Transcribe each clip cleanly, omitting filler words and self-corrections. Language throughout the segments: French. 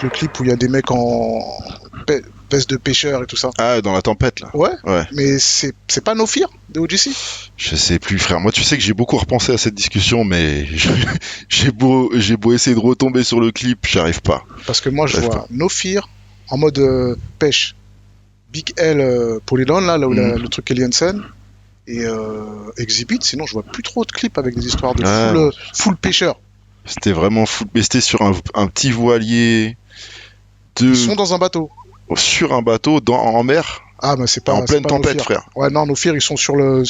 le clip où il y a des mecs en veste de pêcheur et tout ça. Ah, dans la tempête, là. Ouais, Ouais. mais c'est pas No Fear de OGC? Je sais plus, frère. Moi, tu sais que j'ai beaucoup repensé à cette discussion, mais j'ai beau essayer de retomber sur le clip, j'arrive pas. Parce que moi, je J'arrive vois pas. No Fear en mode pêche. Big L Polydon, là où le truc Kelly Hansen. Et Exhibit, sinon je vois plus trop de clips avec des histoires de Ah, full pêcheur. c'était vraiment fou. Mais c'était sur un petit voilier Ils sont dans un bateau. sur un bateau en mer, Ah, mais c'est pas, en c'est pleine pas No tempête, Fear. frère. Ouais, non, No Fear, ils sont sur le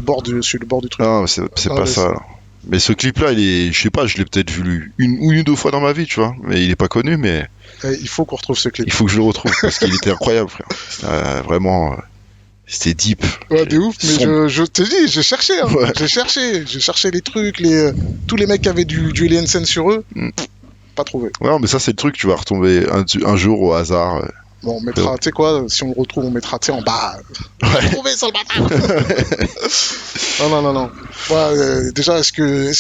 bord du truc. Non, c'est Dans pas la ça. Là. Mais ce clip-là, je sais pas, je l'ai peut-être vu une ou deux fois dans ma vie, tu vois. Mais il est pas connu, mais Il faut qu'on retrouve ce clip. il faut que je le retrouve parce qu'il était incroyable, frère. C'était vraiment, c'était deep. Ouais, de ouf, mais Sombre. je te dis, j'ai cherché, hein. Ouais. J'ai cherché les trucs, tous les mecs qui avaient du Eli Hansen sur eux, Mm. pas trouvé. Ouais, non, mais ça, c'est le truc, tu vas retomber un jour au hasard. Bon, on mettra, tu sais quoi, si on le retrouve, on mettra, tu sais, en bas. Ouais. Trouvé sur le bâtard. Non. Ouais, déjà, est-ce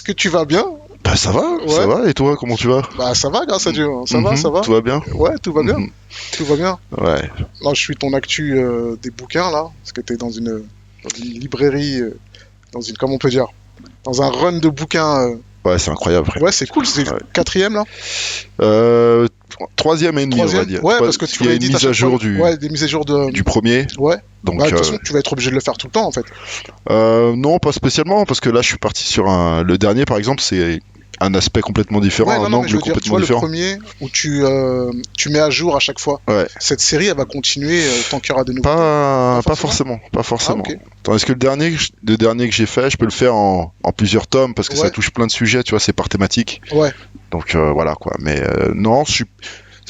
que tu vas bien? Bah, ça Ouais. va. Et toi, comment tu vas? Bah, ça va, grâce à Dieu, hein. Ça va, ça va. Tout va bien? Ouais, tout va bien. Mhm. Tout va bien. Ouais. Là, je suis ton actu des bouquins, là, parce que t'es dans une librairie, comment on peut dire, dans un run de bouquins. Ouais, c'est incroyable, frère. Ouais, c'est cool, c'est Ouais. le quatrième, là. Euh, troisième et demi, on va Troisième. dire. Ouais, parce que tu Il y a m'avais une dit à mise chaque à jour fois. Ouais, des mises à jour de. du premier. Ouais. Donc, Bah, de toute façon, tu vas être obligé de le faire tout le temps, en fait. non, pas spécialement, parce que là, je suis parti sur le dernier, par exemple, c'est un aspect complètement différent, Ouais, un non, mais je angle veux dire, tu complètement vois, le différent. premier où tu mets à jour à chaque fois. Ouais. Cette série, elle va continuer tant qu'il y aura des nouveaux. Pas forcément. Ah, ok. Tandis que le dernier que j'ai fait, je peux le faire en plusieurs tomes parce que ça Ouais. touche plein de sujets, tu vois, c'est par thématique. Ouais. Donc voilà quoi. Mais non, c'est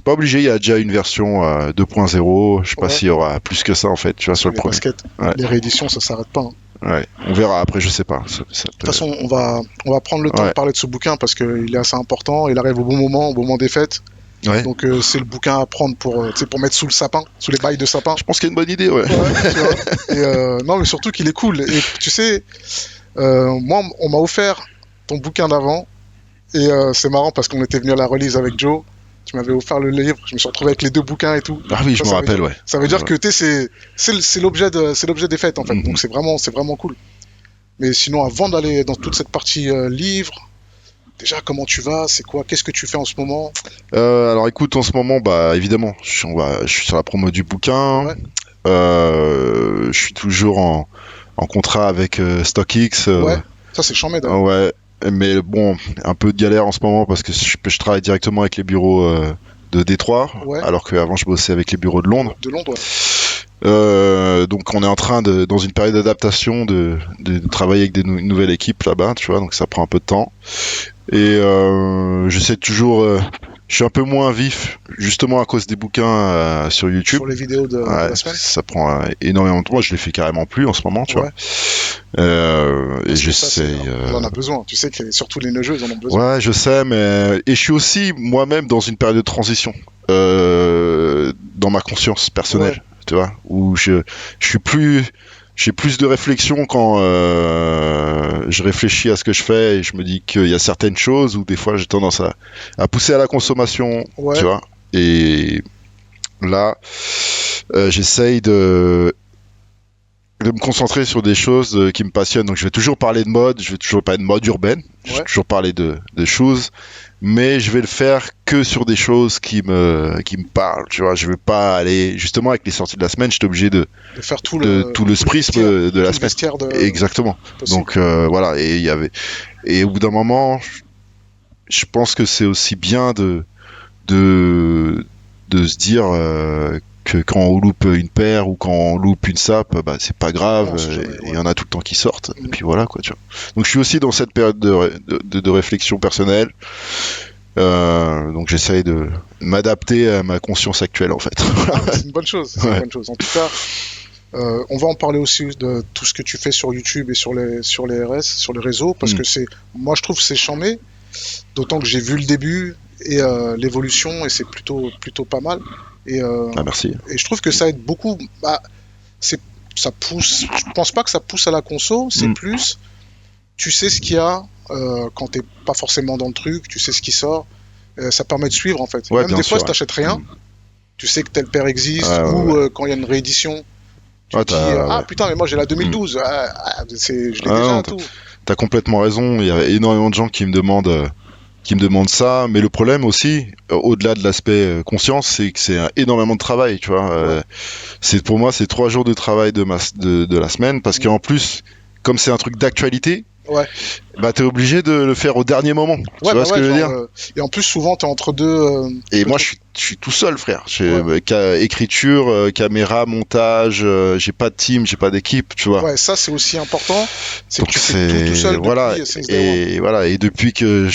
pas obligé. Il y a déjà une version 2.0. Je sais pas Ouais. s'il y aura plus que ça en fait. Tu vois sur le Les premier. baskets, Ouais. les rééditions, ça s'arrête pas, hein. Ouais. On verra après. Je sais pas. De toute façon, on va prendre le temps Ouais. de parler de ce bouquin parce qu'il est assez important. Il arrive au bon moment des fêtes. Ouais. Donc c'est le bouquin à prendre pour, tu sais, pour mettre sous le sapin, sous les bails de sapin. Je pense qu'il y a une bonne idée. Ouais. Ouais, tu vois. Et non, mais surtout qu'il est cool. Et tu sais, moi, on m'a offert ton bouquin d'avant. Et c'est marrant parce qu'on était venu à la release avec Joe. Tu m'avais offert le livre. Je me suis retrouvé avec les deux bouquins et tout. Ah oui, je me Ça veut rappelle. dire- Ouais. Ça veut dire que tu sais, c'est l'objet des fêtes en fait. Mhm. Donc c'est vraiment cool. Mais sinon, avant d'aller dans toute cette partie livre, déjà comment tu vas? C'est quoi? Qu'est-ce que tu fais en ce moment? Alors écoute, en ce moment, bah évidemment, je suis sur la promo du bouquin. Ouais. Je suis toujours en contrat avec StockX. Ouais. Ça c'est chambé d'ailleurs. Ouais, mais bon, un peu de galère en ce moment parce que je travaille directement avec les bureaux de Détroit, Ouais. alors qu'avant je bossais avec les bureaux de Londres. De Londres. Ouais. Donc on est en train dans une période d'adaptation, de travailler avec une nouvelle équipe là-bas, tu vois, donc ça prend un peu de temps. Et j'essaie toujours, je suis un peu moins vif, justement à cause des bouquins sur YouTube. Sur les vidéos de Ouais, la semaine. ça prend énormément de temps. Moi, je les fais carrément plus en ce moment, tu Ouais. vois. Et Parce que ça, j'essaie. on en a besoin. Tu sais que surtout les neugeux, ils en ont besoin. Ouais, je sais, mais et je suis aussi moi-même dans une période de transition dans ma conscience personnelle, tu vois, où je suis plus, j'ai plus de réflexion quand je réfléchis à ce que je fais et je me dis qu'il y a certaines choses où des fois j'ai tendance à pousser à la consommation, Ouais. tu vois. Et là, j'essaye de me concentrer sur des choses qui me passionnent. Donc je vais toujours parler de mode, je vais toujours parler de mode urbaine, je vais Ouais. toujours parler de choses, mais je vais le faire que sur des choses qui me parlent, tu vois. Je vais pas aller, justement avec les sorties de la semaine, j'étais obligé de De faire tout tout le sprisme de la semaine. vestiaire de Exactement. possible. Donc voilà, et au bout d'un moment, je pense que c'est aussi bien de se dire que quand on loupe une paire ou quand on loupe une sape, bah c'est pas grave, Non, c'est jamais, et il y en a tout le temps qui sortent. Et puis voilà quoi, tu vois. Donc je suis aussi dans cette période de réflexion personnelle. Donc j'essaye de m'adapter à ma conscience actuelle en fait. Ah, mais c'est une bonne chose. C'est Ouais. une bonne chose. En tout cas, on va en parler aussi de tout ce que tu fais sur YouTube et sur les RS, sur les réseaux, parce que moi je trouve que c'est chambé, d'autant que j'ai vu le début et l'évolution et c'est plutôt pas mal. Et, Ah merci. et je trouve que ça aide beaucoup. Bah, ça pousse. Je pense pas que ça pousse à la conso, c'est plus. Tu sais ce qu'il y a quand t'es pas forcément dans le truc, tu sais ce qui sort. Ça permet de suivre en fait. Ouais, Même bien des fois, sûr, si ouais. t'achètes rien, tu sais que tel paire existe, Ouais, ouais, ou ouais. quand il y a une réédition, tu Ouais, te dis ah ouais. putain, mais moi j'ai la Mm. 2012, je l'ai Ah non, déjà tout. t'as complètement raison. Il y a énormément de gens qui me demandent ça. Mais le problème aussi, au-delà de l'aspect conscience, c'est que c'est énormément de travail, tu vois. Ouais. Pour moi, c'est 3 jours de travail de la semaine parce Mm. qu'en plus, comme c'est un truc d'actualité, Ouais. bah t'es obligé de le faire au dernier moment. Tu Ouais, vois bah ce que ouais, je veux genre. dire? Et en plus, souvent, t'es entre Et deux moi, trucs. je suis tout seul, frère. Ouais. Écriture, caméra, montage, j'ai pas de team, j'ai pas d'équipe, tu vois. Ouais, ça, c'est aussi important. C'est que Donc tu fais tout c'est seul voilà depuis Since Day One. et depuis que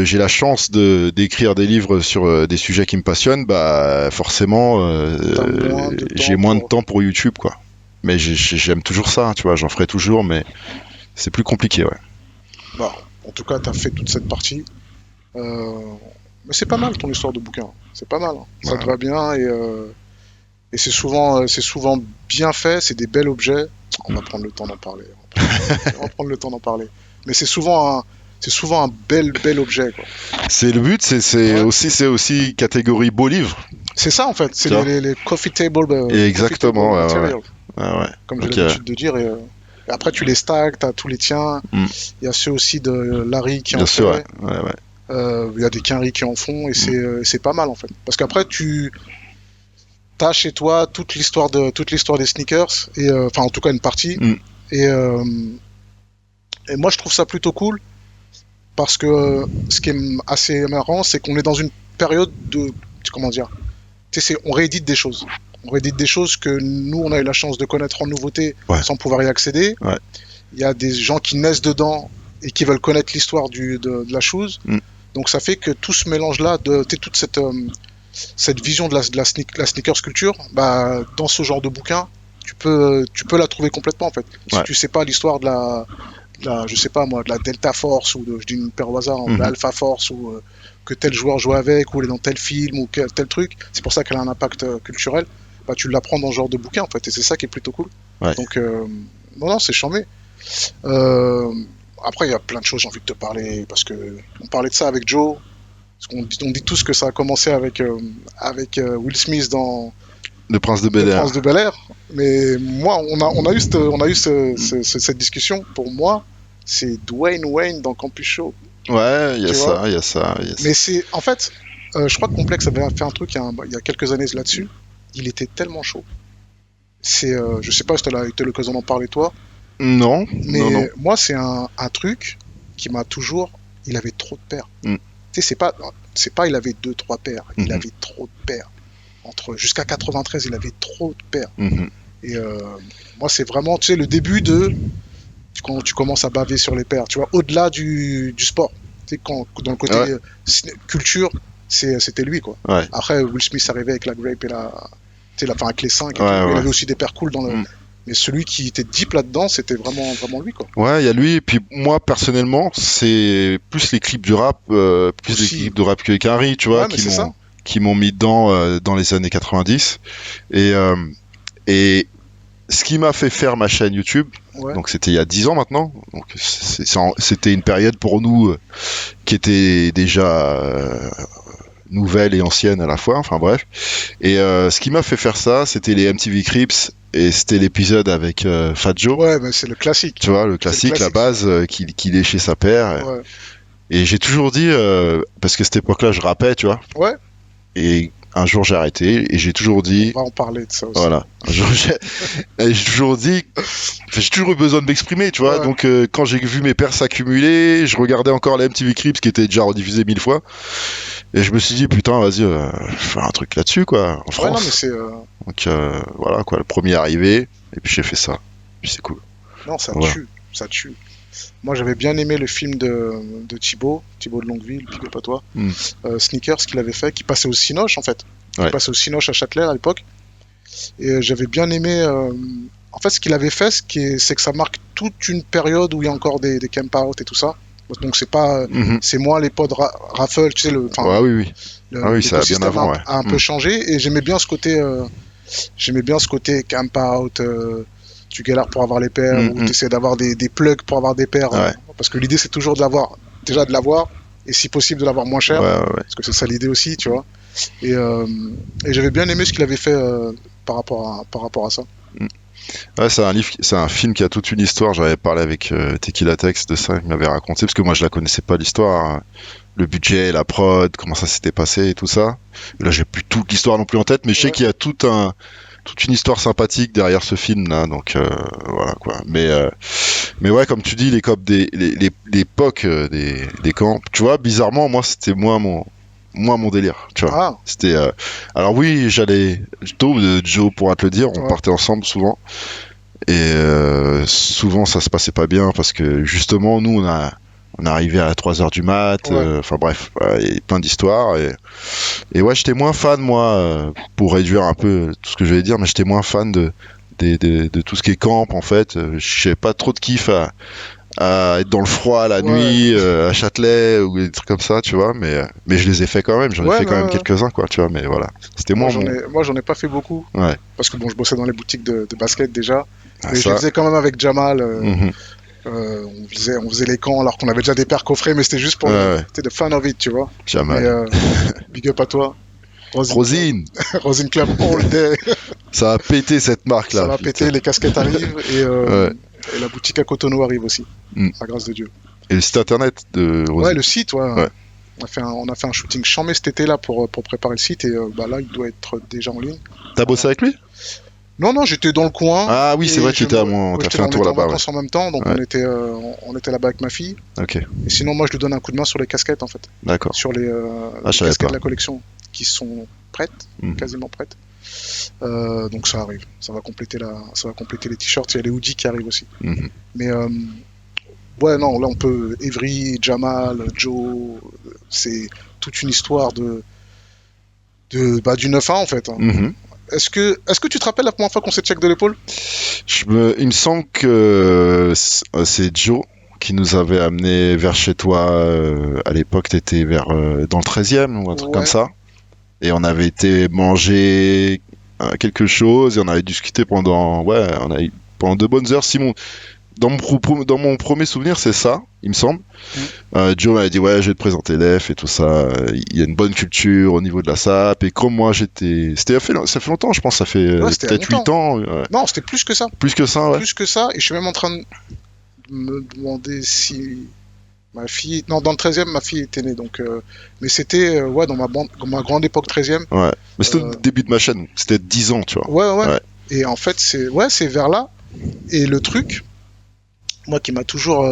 j'ai la chance de d'écrire des livres sur des sujets qui me passionnent, bah forcément T'as moins de j'ai temps moins de pour. temps pour YouTube, quoi. Mais j'aime toujours ça, tu vois, j'en ferai toujours, mais c'est plus compliqué, ouais. Bah, en tout cas, t'as fait toute cette partie. Euh, Mais c'est pas mal ton histoire de bouquin. C'est pas mal, hein. Ça te Ouais. va bien et c'est souvent bien fait. C'est des bels objets. On va prendre le temps d'en parler. On va prendre le temps d'en parler. Mais c'est souvent un bel objet, quoi. C'est le but, Ouais. c'est aussi catégorie beau livre, C'est ça en fait. C'est tu vois. les Et coffee table exactement, ouais, ouais, material, ouais, ouais. comme j'ai Donc l'habitude de dire. Et après, tu les stacks, t'as tous les tiens. hmm, Il y a ceux aussi de Larry qui en bien sûr, ouais, fait. ouais, ouais. Il y a des Quinry qui en font et Hmm, c'est pas mal en fait. Parce qu'après, tu as chez toi toute l'histoire des sneakers et enfin en tout cas une partie. hmm, Et, euh, et moi, je trouve ça plutôt cool parce que ce qui est assez marrant, c'est qu'on est dans une période de comment dire. Tu sais, on réédite des choses. On réédite des choses que nous, on a eu la chance de connaître en nouveauté ouais, sans pouvoir y accéder. ouais. Il y a des gens qui naissent dedans et qui veulent connaître l'histoire de la chose. Hmm, Donc ça fait que tout ce mélange-là, toute cette vision la sneakers culture, bah, dans ce genre de bouquin, tu peux la trouver complètement en fait. Si ouais. tu sais pas l'histoire je sais pas moi, de la Delta Force ou je dis une paire au hasard, hein, de Mhm. l'Alpha Force ou que tel joueur joue avec ou elle est dans tel film ou tel truc, c'est pour ça qu'elle a un impact culturel. Bah, tu l'apprends dans ce genre de bouquin en fait et c'est ça qui est plutôt cool. Ouais. Donc non, c'est charmé. Euh, Après, il y a plein de choses, j'ai envie de te parler, parce que on parlait de ça avec Joe, parce on dit tous que ça a commencé avec Will Smith dans Le Prince de Le Bel-Air. Prince de Bel-Air, mais moi, on a eu cette discussion, pour moi, c'est Dwayne Wayne dans Campus Show, Ouais, il y a tu vois, ça, il y a ça, il y a ça. mais c'est, en fait, je crois que Complex avait fait un truc il y a quelques années là-dessus, il était tellement chaud, je sais pas si tu as eu l'occasion d'en parler toi, Non, non, non. mais moi, c'est un truc qui m'a toujours. Il avait trop de paires. Mm. Tu sais, c'est pas il avait deux, trois paires. Il Mhm. avait trop de paires. Jusqu'à 93, il avait trop de paires. Mhm. Et moi, c'est vraiment, tu sais, le début quand tu commences à baver sur les paires. Tu vois, au-delà du sport. Tu sais, dans le côté Ouais, culture, c'était lui, quoi. ouais, Après, Will Smith arrivait avec la grape tu sais, enfin, avec les 5 et tout. ouais, Mais il ouais. avait aussi des paires cool dans le. Mm. Mais celui qui était deep là-dedans, c'était vraiment lui, quoi. Ouais, il y a lui, et puis moi, personnellement, c'est plus les clips du rap, plus les Aussi. clips de rap que Henry, tu vois, Ouais, mais c'est ça. qui m'ont mis dedans dans les années 90. Et, euh, et ce qui m'a fait faire ma chaîne YouTube, Ouais. donc c'était il y a 10 ans maintenant, donc c'était une période pour nous qui était déjà nouvelle et ancienne à la fois, enfin bref. Et ce qui m'a fait faire ça, c'était les MTV Cribs et c'était l'épisode avec Fat Joe, Ouais, mais c'est le classique. tu vois, le C'est le classique, la classique. base, qui léchait sa paire. Ouais. Et j'ai toujours dit, parce que cette époque-là, je rappais, tu vois, Ouais, et un jour j'ai arrêté, et j'ai toujours dit, on va en parler de ça aussi. voilà, un jour et j'ai toujours dit, j'ai toujours eu besoin de m'exprimer, tu vois, Ouais. donc quand j'ai vu mes paires s'accumuler, je regardais encore la MTV Cribs qui était déjà rediffusée 1000 fois, et je me suis dit, putain, vas-y, faire un truc là-dessus, quoi, en Ouais, non, mais France. c'est. Donc voilà, quoi, le premier arrivé, et puis j'ai fait ça, puis c'est cool. Non, ça Voilà. tue. Ça tue. Moi, j'avais bien aimé le film de Thibaut de Longueville, big up à toi. Mm. Sneakers qu'il avait fait, qui passait au Cinoche, en fait. Qui Ouais. passait au Cinoche à Châtelet à l'époque. Et j'avais bien aimé. En fait, ce qu'il avait fait, c'est que ça marque toute une période où il y a encore des camp out et tout ça. Donc, c'est pas. Mhm. C'est moins les pods raffle, tu sais, Ouais, oui, oui. Ah oui, ça a bien l'écosystème avant, ouais. a un peu changé. Et j'aimais bien ce côté. J'aimais bien ce côté camp out, tu galères pour avoir les paires, ou tu essaies d'avoir des plugs pour avoir des paires. Ouais. Parce que l'idée, c'est toujours de l'avoir, déjà de l'avoir, et si possible de l'avoir moins cher, parce que c'est ça l'idée aussi, tu vois. Et, euh, et j'avais bien aimé ce qu'il avait fait par rapport à ça. Ouais, c'est un film qui a toute une histoire. J'avais parlé avec Tequila Tex de ça, il m'avait raconté, parce que moi je la connaissais pas l'histoire, hein. Le budget, la prod, comment ça s'était passé et tout ça. Et là, j'ai plus toute l'histoire non plus en tête, mais je sais qu'il y a toute une histoire sympathique derrière ce film-là, donc voilà quoi. Mais ouais, comme tu dis, l'époque des camps, tu vois, bizarrement, moi, c'était moins mon délire, tu vois. Ah, C'était, alors oui, j'allais, tôt de Joe pourra te le dire, on ouais, partait ensemble souvent, et souvent ça se passait pas bien parce que justement, nous, on arrivait à 3 heures du mat, ouais. enfin bref, il y a plein d'histoires. Et ouais, j'étais moins fan, moi, pour réduire un peu tout ce que je vais dire, mais j'étais moins fan de tout ce qui est camp, en fait. J'ai pas trop de kiff à être dans le froid la Ouais, nuit, à Châtelet, ou des trucs comme ça, tu vois, mais je les ai fait quand même, j'en ai ouais, fait quand même ouais. quelques-uns, quoi, tu vois, mais voilà. C'était moins mon. Moi, j'en ai pas fait beaucoup. Ouais, Parce que bon, je bossais dans les boutiques de basket déjà. ah, Mais je les ça. faisais quand même avec Jamal. Mhm. On faisait les camps alors qu'on avait déjà des paires coffrées, mais c'était juste pour Ouais, le, ouais, c'était the fun of it, tu vois. Mais Jamal. big up à toi. Rosine Club. Rosine, Rosine Club all day. ça a pété cette Ça marque-là, va péter, putain. les casquettes arrivent Ouais. et la boutique à Cotonou arrive aussi. Mm. À grâce de Dieu. Et le site internet de Ouais, Rosine. le site, ouais. Ouais. On a fait un shooting chambé cet été là pour préparer le site et bah là il doit être déjà en ligne. T'as bossé avec lui? Non, non, j'étais dans le coin Ah oui, c'est et vrai, tu étais ouais, t'as fait un on tour était en là-bas, ouais. vacances en même temps, donc Ouais. on était là-bas avec ma fille. Ok, Et sinon, moi je lui donne un coup de main sur les casquettes en fait. d'accord. Sur Ah, les je savais casquettes pas. de la collection qui sont prêtes, Mhm. quasiment prêtes. Donc ça arrive, ça va compléter les t-shirts. Il y a les hoodies qui arrivent aussi. Mhm. Mais ouais, non, là on peut Evry, Jamal, Joe, c'est toute une histoire du 9-1 en fait, hein. Mhm. Est-ce que tu te rappelles la première fois qu'on s'est check de l'épaule? Il me semble que c'est Joe qui nous avait amené vers chez toi. À l'époque, t'étais dans le 13e ou un truc comme Ouais, ça. Et on avait été manger quelque chose et on avait discuté pendant 2 bonnes heures. Simon, dans mon premier souvenir, c'est ça, il me semble. mm, Joe m'avait dit, ouais, je vais te présenter l'EF et tout ça. Il y a une bonne culture au niveau de la SAP. Et comme moi, ça fait longtemps, je pense, ça fait ouais, c'était il y a peut-être 8 longtemps. ans. Ouais. Non, c'était plus que ça. Plus que ça, ouais. Plus que ça, et je suis même en train de me demander si ma fille. Non, dans le 13e, ma fille était née, donc. Mais c'était, ouais, dans ma grande époque 13e. Ouais. Mais c'était au Euh, début de ma chaîne. C'était 10 ans, tu vois. ouais, ouais. Ouais. Et en fait, c'est vers là. Et le truc, moi, qui m'a toujours,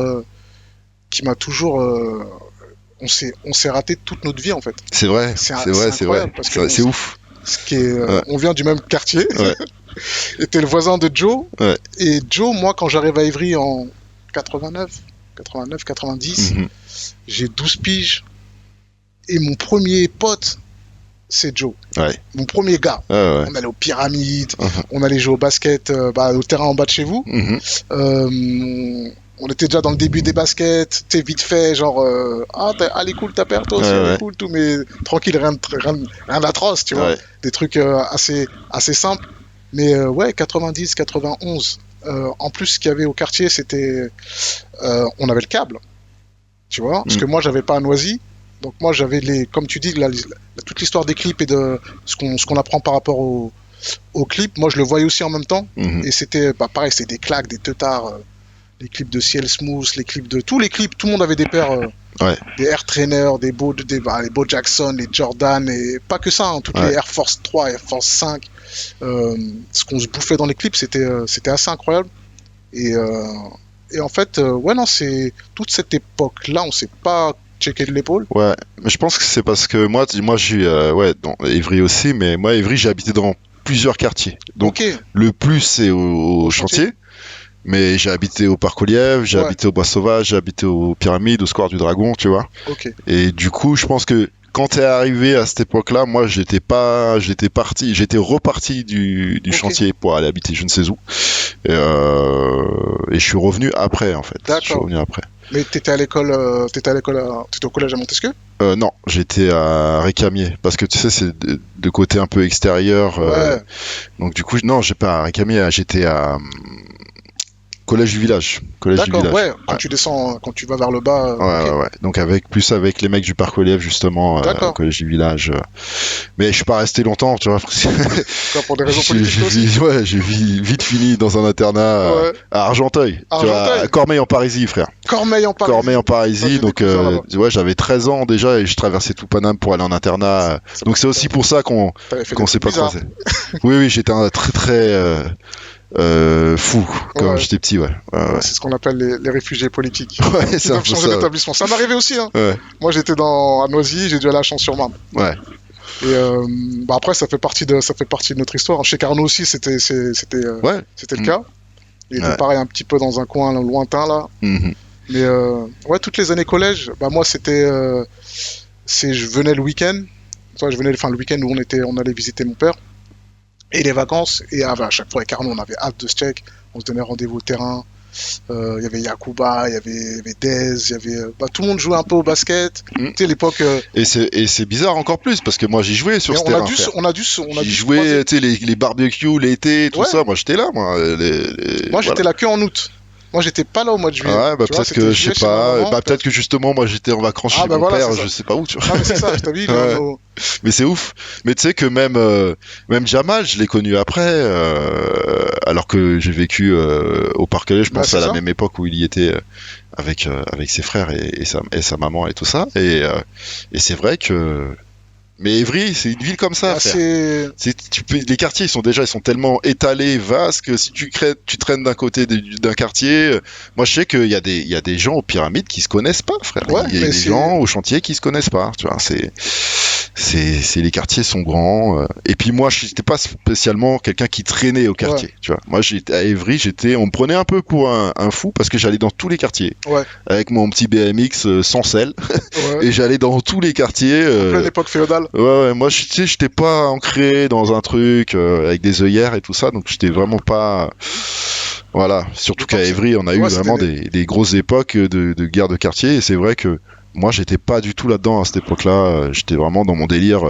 on s'est raté toute notre vie en fait. C'est vrai, c'est vrai, c'est vrai. Incroyable parce que C'est ouf. ouais. On vient du même quartier. Ouais. Et t'es le voisin de Joe. Ouais. Et Joe, moi, quand j'arrive à Ivry en 89, 90, Mhm. j'ai 12 piges. Et mon premier pote, c'est Joe. Ouais. Mon premier gars. Ouais, ouais. On allait aux pyramides, Mhm. on allait jouer au basket au terrain en bas de chez vous. Mhm. On était déjà dans le début des baskets, tu sais, vite fait, genre, elle est cool ta paire, toi aussi, Ouais, elle ouais. est cool, tout, mais tranquille, rien d'atroce, tu vois. Ouais. Des trucs assez simples. Mais ouais, 90, 91. En plus, ce qu'il y avait au quartier, c'était. On avait le câble, tu vois, parce que moi, j'avais pas à Noisy. Donc, moi, j'avais comme tu dis, toute l'histoire des clips et de ce qu'on apprend par rapport aux clips. Moi, je le voyais aussi en même temps. Mhm. Et c'était pareil, c'était des claques, des teutards. Les clips de Ciel Smooth, les clips de tous les clips, tout le monde avait des paires, Ouais. des Air Trainer, les Bo Jackson, les Jordan, et pas que ça, hein, toutes Ouais. les Air Force 3, Air Force 5. Ce qu'on se bouffait dans les clips, c'était assez incroyable. Et, en fait, ouais, non, c'est toute cette époque-là, on s'est pas checké de l'épaule. Ouais. Mais je pense que c'est parce que moi j'ai ouais, dans Évry aussi, mais moi Évry j'ai habité dans plusieurs quartiers. Donc Ok, le plus c'est au chantier. Mais j'ai habité au Parc aux Lièvres, j'ai Ouais. habité au Bois Sauvage, j'ai habité aux Pyramides, au Square du Dragon, tu vois. ok, Et du coup, je pense que quand t'es arrivé à cette époque-là, moi, j'étais reparti du Ok. chantier pour aller habiter je ne sais où. Et je suis revenu après, en fait. D'accord. Je suis revenu après. Mais t'étais au collège à Montesquieu? Non, j'étais à Récamier, parce que tu sais, c'est de côté un peu extérieur. Ouais, Donc du coup, non, j'ai pas à Récamier, j'étais à Collège du village. D'accord, ouais, quand tu descends, quand tu vas vers le bas. Ouais, Ok. ouais. Donc avec les mecs du parc Olive justement, au D'accord. collège du village. Mais je suis pas resté longtemps, tu vois. Parce que Quoi, pour des raisons politiques, toi aussi? j'ai vite fini dans un internat Ouais. à Argenteuil, tu vois, à Argenteuil, Cormeil en Parisis, frère. Cormeil en Cormeil Parisis. en Moi, Parisis, j'ai des donc cousins là-bas. ouais, j'avais 13 ans déjà et je traversais tout Paname pour aller en internat. C'est Donc pour c'est ça aussi que pour ça t'avais fait des qu'on s'est trucs pas bizarres. croisés. Oui, oui, j'étais un très fou quand Ouais. j'étais petit, ouais. Ouais, Ouais, ouais. c'est ce qu'on appelle les réfugiés politiques. Ouais, Qui c'est un doivent peu changer ça. d'établissement. Ça m'arrivait aussi, hein. Ouais, Moi, j'étais à Noisy, j'ai dû aller à Champs-sur-Marne. ouais. Et bah après, ça fait partie de notre histoire. Chez Carnot aussi, Ouais. c'était le Mm. cas. Il était Ouais. pareil, un petit peu dans un coin lointain là. Mhm. Mais ouais, toutes les années collège, bah moi, je venais le week-end. Enfin, je venais, enfin, le week-end où on allait visiter mon père. Et les vacances. Et à chaque fois, avec Carnot, on avait hâte de se check. On se donnait rendez-vous au terrain. Il y avait Yakuba, il y avait Dez, bah, tout le monde jouait un peu au basket. Mm. Tu sais, l'époque. Et c'est bizarre encore plus parce que moi j'y jouais sur Mais ce terrain, frère. on a J'y dû se croiser. jouais, tu sais, les barbecues l'été, tout Ouais, ça. Moi j'étais là, moi. moi Voilà. j'étais là que en août. Moi j'étais pas là au mois de juillet. Ouais, bah Tu vois, peut-être que, c'était je sais juillet chez ma pas, maman. bah peut-être que justement moi j'étais en vacances Ah chez bah mon voilà, c'est père, ça. je sais pas où, tu vois. Non mais c'est ça, je t'avais dit, Ouais. Mais c'est ouf. Mais tu sais que même Jamal, je l'ai connu après, alors que j'ai vécu au Parc-Calais, je Bah pense c'est à la ça. même époque où il y était avec ses frères et sa maman et tout ça. Et c'est vrai que. Mais Évry, c'est une ville comme ça, Bah frère. c'est. Les quartiers, ils sont tellement étalés, vastes, que si tu traînes d'un côté d'un quartier, moi je sais qu'il y a des gens aux pyramides qui se connaissent pas, frère. Ouais, Il y a mais des gens au chantier qui se connaissent pas, tu vois. Les quartiers sont grands. Et puis moi, je n'étais pas spécialement quelqu'un qui traînait au Ouais, quartier, tu vois. Moi, j'étais à Évry, on me prenait un peu pour un fou parce que j'allais dans tous les quartiers ouais, avec mon petit BMX sans selle ouais. et j'allais dans tous les quartiers. En pleine époque féodale. Ouais, ouais, moi, tu sais, j'étais pas ancré dans un truc avec des œillères et tout ça, donc j'étais vraiment pas. Voilà, surtout qu'à L'époque, Évry, on a eu ouais, vraiment des grosses époques de guerre de quartier, et c'est vrai que moi, j'étais pas du tout là-dedans à cette époque-là, j'étais vraiment dans mon délire,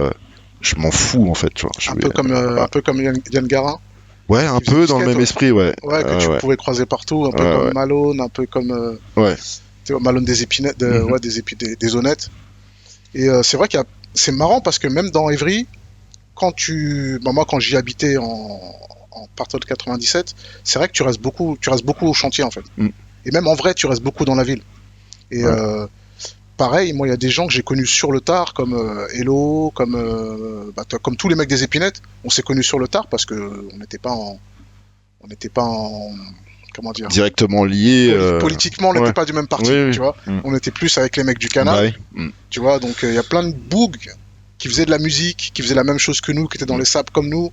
je m'en fous en fait, tu vois. un peu comme Yann Garin, Ouais, un qui faisait peu du dans le skate, même ouais. esprit, ouais. Ouais, que tu Ouais, pouvais croiser partout, un peu ouais, comme ouais. Malone, un peu comme Ouais. tu sais, Malone des épinettes, Mhm. ouais, des honnêtes. Et c'est vrai c'est marrant parce que même dans Évry, bah, moi quand j'y habitais en partant de 97, c'est vrai que tu restes beaucoup au chantier en fait. Mm. Et même en vrai, tu restes beaucoup dans la ville. Et Ouais. pareil, moi il y a des gens que j'ai connus sur le tard, comme Hello, comme comme tous les mecs des épinettes, on s'est connus sur le tard parce que on n'était pas en, comment dire, Directement lié. politiquement, on n'était Ouais. pas du même Oui, parti, oui. tu vois. Mm. On était plus avec les mecs du Bah canal, oui. Mm. tu vois. Donc il y a plein de bougs qui faisaient de la musique, qui faisaient la même chose que nous, qui étaient dans Mm. les sables comme nous,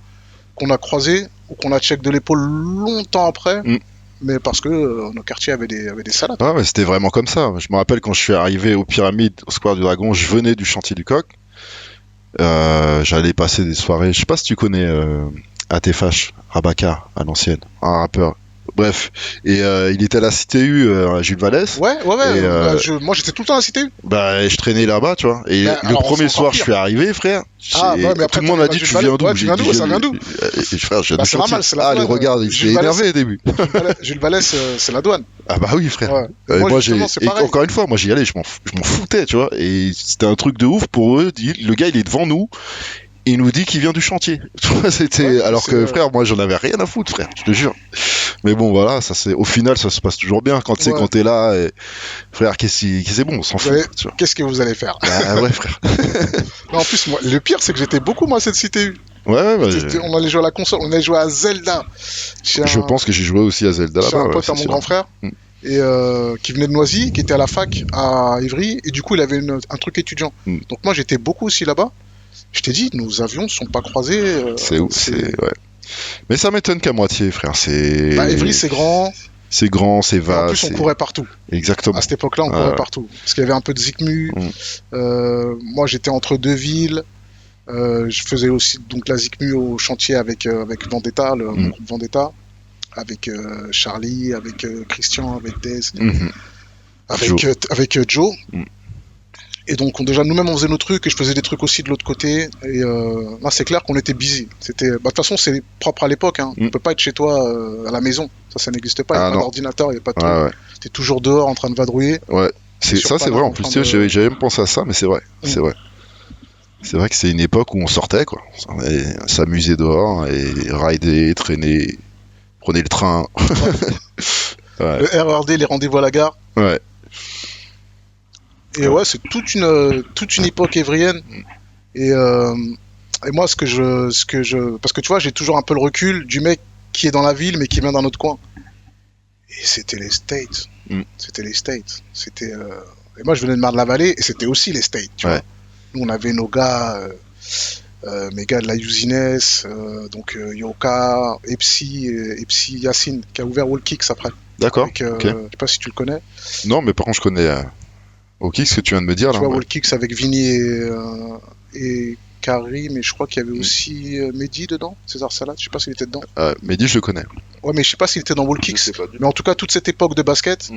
qu'on a croisés ou qu'on a check de l'épaule longtemps après, Mm. mais parce que nos quartiers avaient des salades. Ouais, mais c'était vraiment comme ça. Je me rappelle quand je suis arrivé aux Pyramides, au Square du Dragon, je venais du chantier du Coq. J'allais passer des soirées. Je sais pas si tu connais ATFH, Rabaka, à l'ancienne, un rappeur. Bref, et il était à la CTU à Jules Vallès. Ouais, ouais, ouais. Et Moi, j'étais tout le temps à la cité. bah, je traînais là-bas, tu vois. Et Ben, le alors, premier c'est encore soir, je pire. suis arrivé, frère. Ah, ouais, mais après, Tout le monde a t'arrives à dit, Jules tu Vallée. viens d'où? Ouais, tu viens d'où? Ça vient d'où? Frère, je viens Bah, du c'est chantier. normal, c'est la Ah, les douane. regarde, il s'était Jules Vallès, énervé au début. Jules Vallès, c'est la douane. Ah bah oui, frère. Ouais. Et Moi, moi, justement, c'est et pareil. encore une fois, moi j'y allais, je m'en foutais, tu vois. Et c'était un truc de ouf pour eux. Le gars, il est devant nous. Il nous dit qu'il vient du chantier. Tu vois, Ouais, alors c'est, que frère, moi j'en avais rien à foutre, frère, je te jure. Mais bon, voilà, au final, ça se passe toujours bien quand tu sais, ouais. quand t'es là, et... frère, c'est bon, on s'en fout, tu vois. Qu'est-ce que vous allez faire? Bah ouais, frère. Non, en plus, moi, le pire, c'est que j'étais beaucoup, moi, à cette cité. Ouais, bah, On allait jouer à la console, on allait jouer à Zelda. je pense que j'ai joué aussi à Zelda Chez là-bas, un ouais, pote c'est à mon sûr. grand frère. Mm. Et qui venait de Noisy, qui était à la fac à Ivry, et du coup il avait un truc étudiant. Mm. Donc moi j'étais beaucoup aussi là-bas. Je t'ai dit, nos avions ne sont pas croisés. C'est ouf, ouais. Mais ça m'étonne qu'à moitié, frère. Bah, Ivry c'est grand, C'est grand, c'est et en vaste. plus on courait partout. Exactement. À cette époque-là on courait partout. Parce qu'il y avait un peu de Zikmu. Mm. Moi j'étais entre deux villes. Je faisais aussi donc la Zikmu au chantier avec Vendetta, mon groupe Vendetta. Avec Charlie, avec Christian, avec Dez, Mhm. avec Joe. Mm. Et donc, déjà, nous-mêmes, on faisait nos trucs et je faisais des trucs aussi de l'autre côté. Et là, c'est clair qu'on était busy. C'était, bah, de toute façon, c'est propre à l'époque. Hein. Tu peux pas être chez toi à la maison. Ça n'existe pas. Il n'y a pas d'ordinateur, il n'y a pas de truc. T'es toujours dehors en train de vadrouiller. Ouais. C'est vrai. En plus, j'avais même pensé à ça, mais c'est vrai. C'est vrai. C'est vrai que c'est une époque où on sortait, quoi. On s'amusait dehors et rider, traîner, prenait le train. Ouais. Le RERD, les rendez-vous à la gare. Ouais. Et ouais, c'est toute une époque évrienne. Et moi, parce que tu vois, j'ai toujours un peu le recul du mec qui est dans la ville, mais qui vient d'un autre coin. Et c'était les States. C'était les States. Et moi, je venais de Marne-la-Vallée, et c'était aussi les States, tu vois. Nous, on avait nos gars, mes gars de la Usines, donc Yoka, Epsi Yacine, qui a ouvert Wall Kicks après. D'accord. Je sais pas si tu le connais. Non, mais par contre, je connais Wall Kicks, ce que tu viens de me dire. Tu vois, Wall Kicks avec Vinny et Karim, mais je crois qu'il y avait aussi Mehdi dedans, César Salat, je sais pas s'il était dedans. Mehdi, je le connais. Ouais, mais je sais pas s'il était dans Wall Kicks. Mais en tout cas, toute cette époque de basket,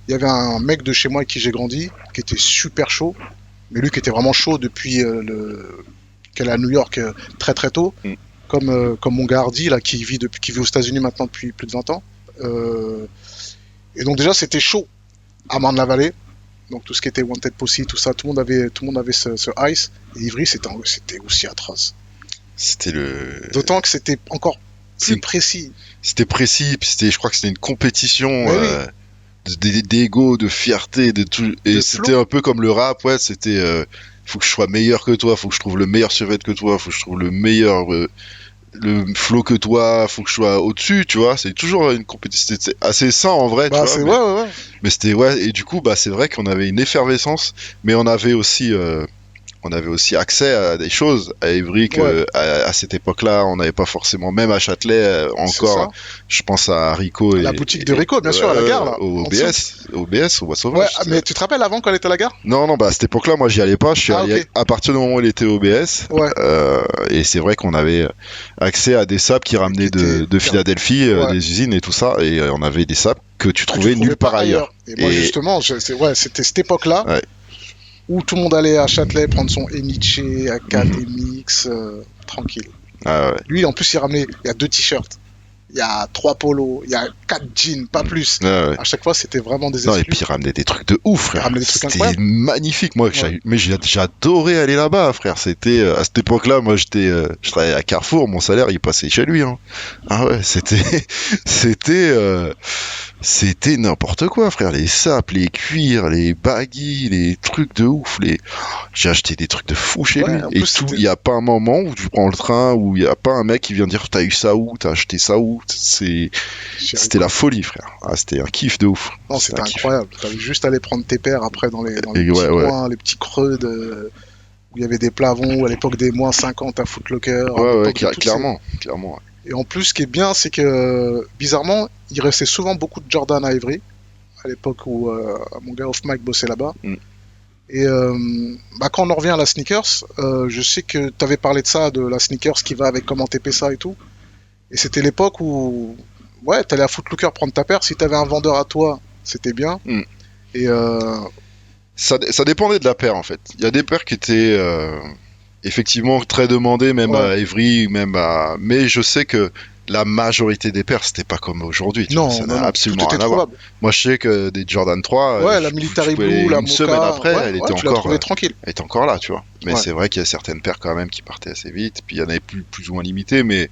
il y avait un mec de chez moi avec qui j'ai grandi, qui était super chaud, mais lui qui était vraiment chaud depuis qu'elle est à New York très très tôt, comme mon gars Hardy, là, qui vit aux États-Unis maintenant depuis plus de 20 ans. Et donc déjà, c'était chaud à Marne-la-Vallée. Donc tout ce qui était Wanted Posse, tout ça, tout le monde avait ce ice. Et Ivry, c'était aussi atroce. D'autant que c'était encore plus précis. C'était précis, puis je crois que c'était une compétition d'ego, de fierté, de tout. Et c'était un peu comme le rap, ouais, c'était faut que je sois meilleur que toi, faut que je trouve le meilleur survêt que toi, faut que je trouve le meilleur le flow que toi, faut que je sois au-dessus, tu vois. C'est toujours une compétition, c'est assez sain en vrai, tu vois. Mais c'était et du coup, c'est vrai qu'on avait une effervescence, mais on avait aussi accès à des choses à Évry à cette époque-là, on n'avait pas forcément, même à Châtelet encore. Je pense à Rico la boutique de Rico, bien sûr, à la gare là. Au OBS, au Bois Sauvage. Ouais, mais tu te rappelles avant quand elle était à la gare? Non, à cette époque-là, moi j'y allais pas. Je suis allé à partir du moment où il était au OBS. Et c'est vrai qu'on avait accès à des sables qui ramenaient de Philadelphie, des usines et tout ça, et on avait des sables que tu trouvais nulle part ailleurs. Et moi justement, c'était cette époque-là. Où tout le monde allait à Châtelet prendre son Eniche, Academix, tranquille. Lui, en plus, il y a 2 t-shirts, il y a 3 polos, il y a 4 jeans, pas plus. À chaque fois, c'était vraiment des exclus. Et puis, il ramenait des trucs de ouf, frère. C'était magnifique, moi. Mais j'adorais aller là-bas, frère. C'était, à cette époque-là, moi, je travaillais à Carrefour, mon salaire, il passait chez lui, hein. Ah ouais, c'était n'importe quoi, frère. Les sapes, les cuirs, les baggies, les trucs de ouf. J'ai acheté des trucs de fou chez lui. Et tout, il n'y a pas un moment où tu prends le train, où il n'y a pas un mec qui vient dire t'as eu ça où, t'as acheté ça où. C'était la folie, frère. C'était un kiff de ouf. Non, c'était incroyable. T'avais juste à aller prendre tes paires après dans les petits coins, les petits creux où il y avait des plavons, ou à l'époque des moins 50 à Foot Locker. Clairement. Et en plus, ce qui est bien, c'est que, bizarrement, il restait souvent beaucoup de Jordan à Évry, à l'époque où mon gars Off Mike bossait là-bas. Et quand on en revient à la sneakers, je sais que tu avais parlé de ça, de la sneakers qui va avec comment t'épais ça et tout. Et c'était l'époque où, t'allais à Foot Locker prendre ta paire, si t'avais un vendeur à toi, c'était bien. Et ça dépendait de la paire, en fait. Il y a des paires qui étaient... effectivement très demandé même à Évry, mais je sais que la majorité des paires c'était pas comme aujourd'hui, ça n'a absolument rien à voir. Moi je sais que des Jordan 3 la Military Blue, la Mocha, une semaine après elle était encore tranquille. Elle était encore là, tu vois. Mais c'est vrai qu'il y a certaines paires quand même qui partaient assez vite, puis il y en avait plus ou moins limitées, mais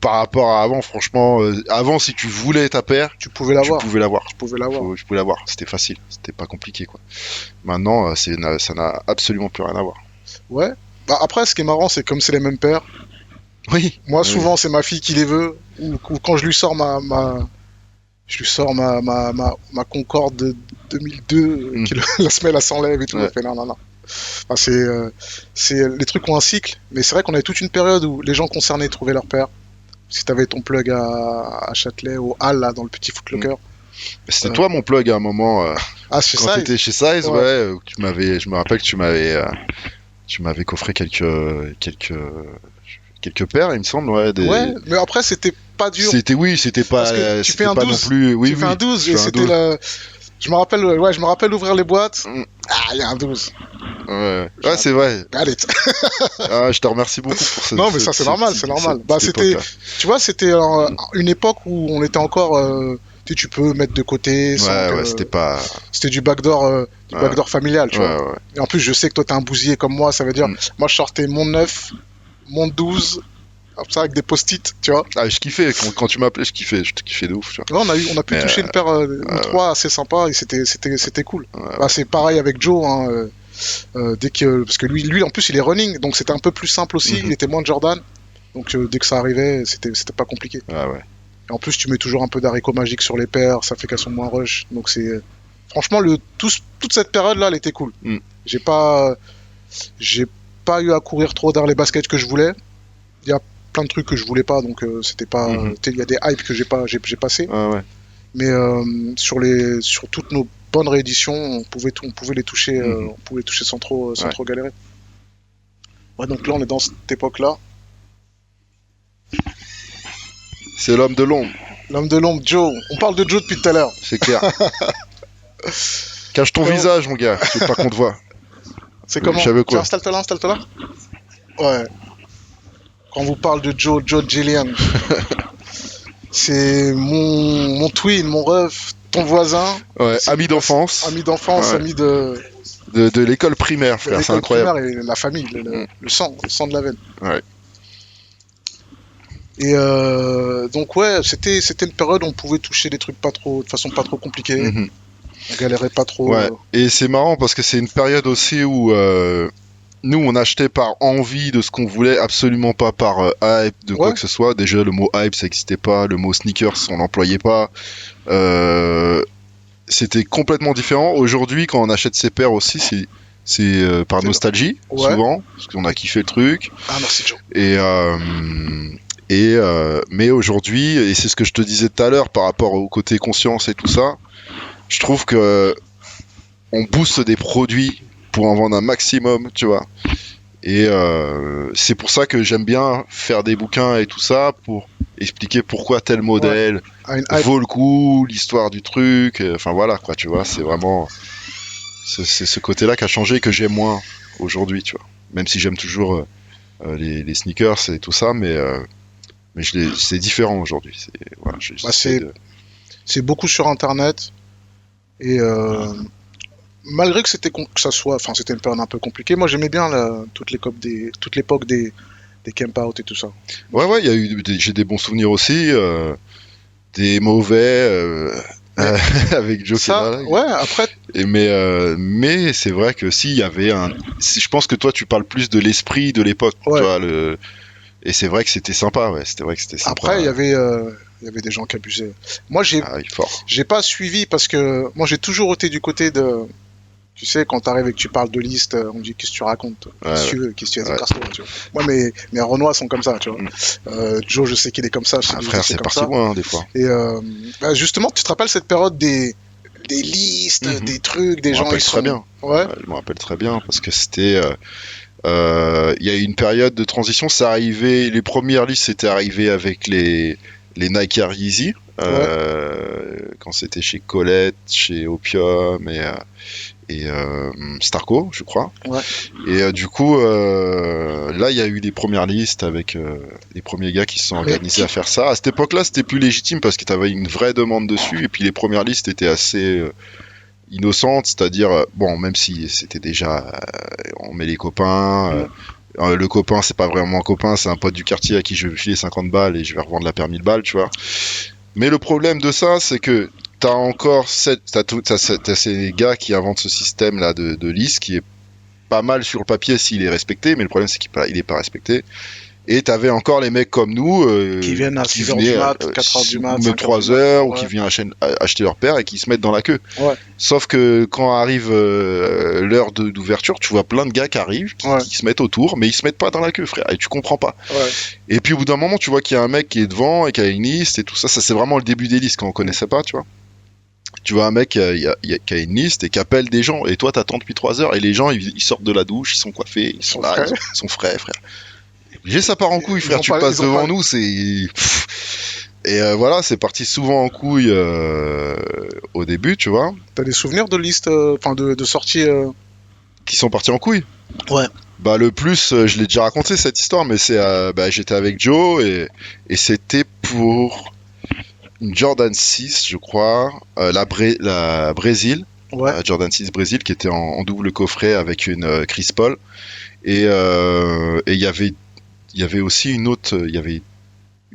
par rapport à avant, franchement, avant si tu voulais ta paire, tu pouvais l'avoir. C'était facile, c'était pas compliqué, quoi. Maintenant ça n'a absolument plus rien à voir. Ouais. Après, ce qui est marrant, c'est comme c'est les mêmes paires. Oui. Moi, souvent, c'est ma fille qui les veut. Ou quand je lui sors ma Concorde de 2002, la semelle, elle s'enlève et tout. Elle fait non. Enfin, les trucs ont un cycle. Mais c'est vrai qu'on avait toute une période où les gens concernés trouvaient leur paire. Si t'avais ton plug à Châtelet, au Hall, là, dans le petit Foot Locker. C'était toi mon plug à un moment. Chez Size. Quand t'étais chez Size, je me rappelle que tu m'avais coffré quelques paires, il me semble, mais après c'était pas dur. C'était pas tu fais un 12, non plus. Tu fais un 12 et c'était je me rappelle ouvrir les boîtes. Mm. Ah, il y a un 12. Ouais, ouais, c'est vrai. Allez. Ah, je te remercie beaucoup pour Non, mais ça, c'est normal, c'est normal. Bah, c'était, tu vois, c'était une époque où on était encore, tu peux mettre de côté sans Ouais, que, ouais, c'était pas. c'était du Ouais, backdoor familial, tu vois. ouais, ouais. Et en plus, je sais que toi, t'es un bousier comme moi, ça veut dire, Mm. moi, je sortais mon 9, mon 12, comme ça, avec des post-it, tu vois. Ah, je kiffais, quand tu m'appelais, je te kiffais de ouf, tu vois. Là, on a pu Mais, toucher une paire ou trois assez sympa et c'était cool. ouais, Bah, c'est pareil avec Joe, hein, parce que lui, en plus, il est running, donc c'était un peu plus simple aussi. Mhm. Il était moins Jordan, donc dès que ça arrivait, c'était pas compliqué. ouais, ouais. Et en plus, tu mets toujours un peu d'haricots magiques sur les paires, ça fait qu'elles sont moins rush. Donc c'est franchement toute cette période-là, elle était cool. Mm. J'ai pas, j'ai pas eu à courir trop dans les baskets que je voulais. Il y a plein de trucs que je voulais pas, donc c'était pas. Mhm. Il y a des hypes que j'ai passé. Ouais, ouais. Mais sur toutes nos bonnes rééditions, on pouvait les toucher, Mhm. on pouvait les toucher sans Ouais. trop galérer. Ouais, donc là, on est dans cette époque-là. C'est l'homme de l'ombre, L'homme de l'ombre, Joe. On parle de Joe depuis tout à l'heure. c'est clair. Cache ton Comment- visage, mon gars, je veux pas qu'on te voit. C'est comment? Je savais quoi. Tiens, installe-toi là. Ouais. Quand on vous parle de Joe Gillian, c'est mon twin, mon ref, ton voisin, Ouais, c'est- ami d'enfance, ami d'enfance, Ouais. ami de de l'école primaire, frère, c'est l'école incroyable. primaire et la famille, le sang de la veine. Ouais. Et donc ouais, c'était une période où on pouvait toucher des trucs de façon pas trop compliquée, Mhm. on galérait pas trop. Ouais, et c'est marrant parce que c'est une période aussi où nous on achetait par envie de ce qu'on voulait, absolument pas par hype de quoi Ouais. que ce soit. Déjà le mot hype ça n'existait pas, le mot sneakers on n'employait pas. C'était complètement différent. Aujourd'hui quand on achète ces paires aussi c'est par C'est nostalgie Ouais. souvent parce qu'on a kiffé le truc Ah merci Joe. mais aujourd'hui et c'est ce que je te disais tout à l'heure par rapport au côté conscience et tout ça, je trouve que on booste des produits pour en vendre un maximum, tu vois. Et c'est pour ça que j'aime bien faire des bouquins et tout ça pour expliquer pourquoi tel modèle Ah, une hype. vaut le coup, l'histoire du truc. Enfin voilà quoi, tu vois. C'est vraiment c'est ce côté-là qui a changé et que j'aime moins aujourd'hui, tu vois. Même si j'aime toujours les sneakers et tout ça, mais c'est différent aujourd'hui. Voilà, j'essaie de- C'est beaucoup sur internet et malgré que c'était une période un peu compliquée, moi j'aimais bien toute l'époque des camp out et tout ça. Ouais, ouais, il y a eu j'ai des bons souvenirs aussi, des mauvais avec Joe qui est Ça, là. ouais, après, Mais c'est vrai que s'il y avait je pense que toi tu parles plus de l'esprit de l'époque, Ouais. tu vois, et c'est vrai que c'était sympa, ouais, c'était vrai que c'était sympa. après il y avait des gens qui abusaient. Moi Ah, il est fort. j'ai pas suivi parce que moi j'ai toujours été du côté de, tu sais, quand t'arrives et que tu parles de liste, on me dit qu'est-ce que tu racontes, qu'est-ce que tu veux, qu'est-ce que tu as Ouais. Castro, tu vois. Moi mes Renois sont comme ça, tu vois. Joe, je sais qu'il est comme ça, Ah, Sylvie, frère, je sais c'est comme parti ça. loin hein, des fois. Et bah, justement, tu te rappelles cette période des listes, Mhm. des trucs, des Je me gens rappelle ils très sont. bien. Ouais. Je me rappelle très bien parce que c'était il y a eu une période de transition, ça arrivait, les premières listes c'était arrivé avec les Nike Air Yeezy, quand c'était chez Colette, chez Opium et Starco, je crois. Ouais. Et du coup, là, il y a eu les premières listes avec les premiers gars qui se sont organisés à faire ça. À cette époque-là, c'était plus légitime parce que tu avais une vraie demande dessus. Et puis les premières listes étaient assez innocentes, c'est-à-dire, bon, même si c'était déjà, on met les copains. Le copain, c'est pas vraiment un copain, c'est un pote du quartier à qui je vais filer 50 balles et je vais revendre la paire 1000 balles, tu vois. Mais le problème de ça, c'est que t'as encore t'as ces gars qui inventent ce système là de liste qui est pas mal sur le papier s'il est respecté, mais le problème c'est qu'il est pas respecté. Et t'avais encore les mecs comme nous Qui viennent à 6h venaient, du mat, 4h du mat, ou 5h même du 3 mat. heures, ou Ouais. qui viennent acheter leur paire et qui se mettent dans la queue. Ouais. Sauf que quand arrive l'heure d'ouverture, tu vois plein de gars qui arrivent, qui se mettent autour, mais ils se mettent pas dans la queue, frère, et tu comprends pas. Ouais. Et puis au bout d'un moment, tu vois qu'il y a un mec qui est devant et qui a une liste et tout ça. Ça, c'est vraiment le début des listes quand on connaissait pas, tu vois. Tu vois un mec qui a une liste et qui appelle des gens, et toi t'attends depuis 3 heures, et les gens ils sortent de la douche, ils sont coiffés, ils sont là, frais. ils sont frais, frère. J'ai ça part en couille, frère, ont tu pas- passes ils ont devant pas- nous, c'est. Et voilà, c'est parti souvent en couille au début, tu vois. T'as des souvenirs de listes, enfin de sorties Qui sont partis en couille. Ouais. Bah le plus, je l'ai déjà raconté cette histoire, mais c'est, bah, j'étais avec Joe et c'était pour une Jordan 6, je crois, la Brésil, Ouais. Jordan 6 Brésil, qui était en double coffret avec une Chris Paul. Et il y avait aussi il y avait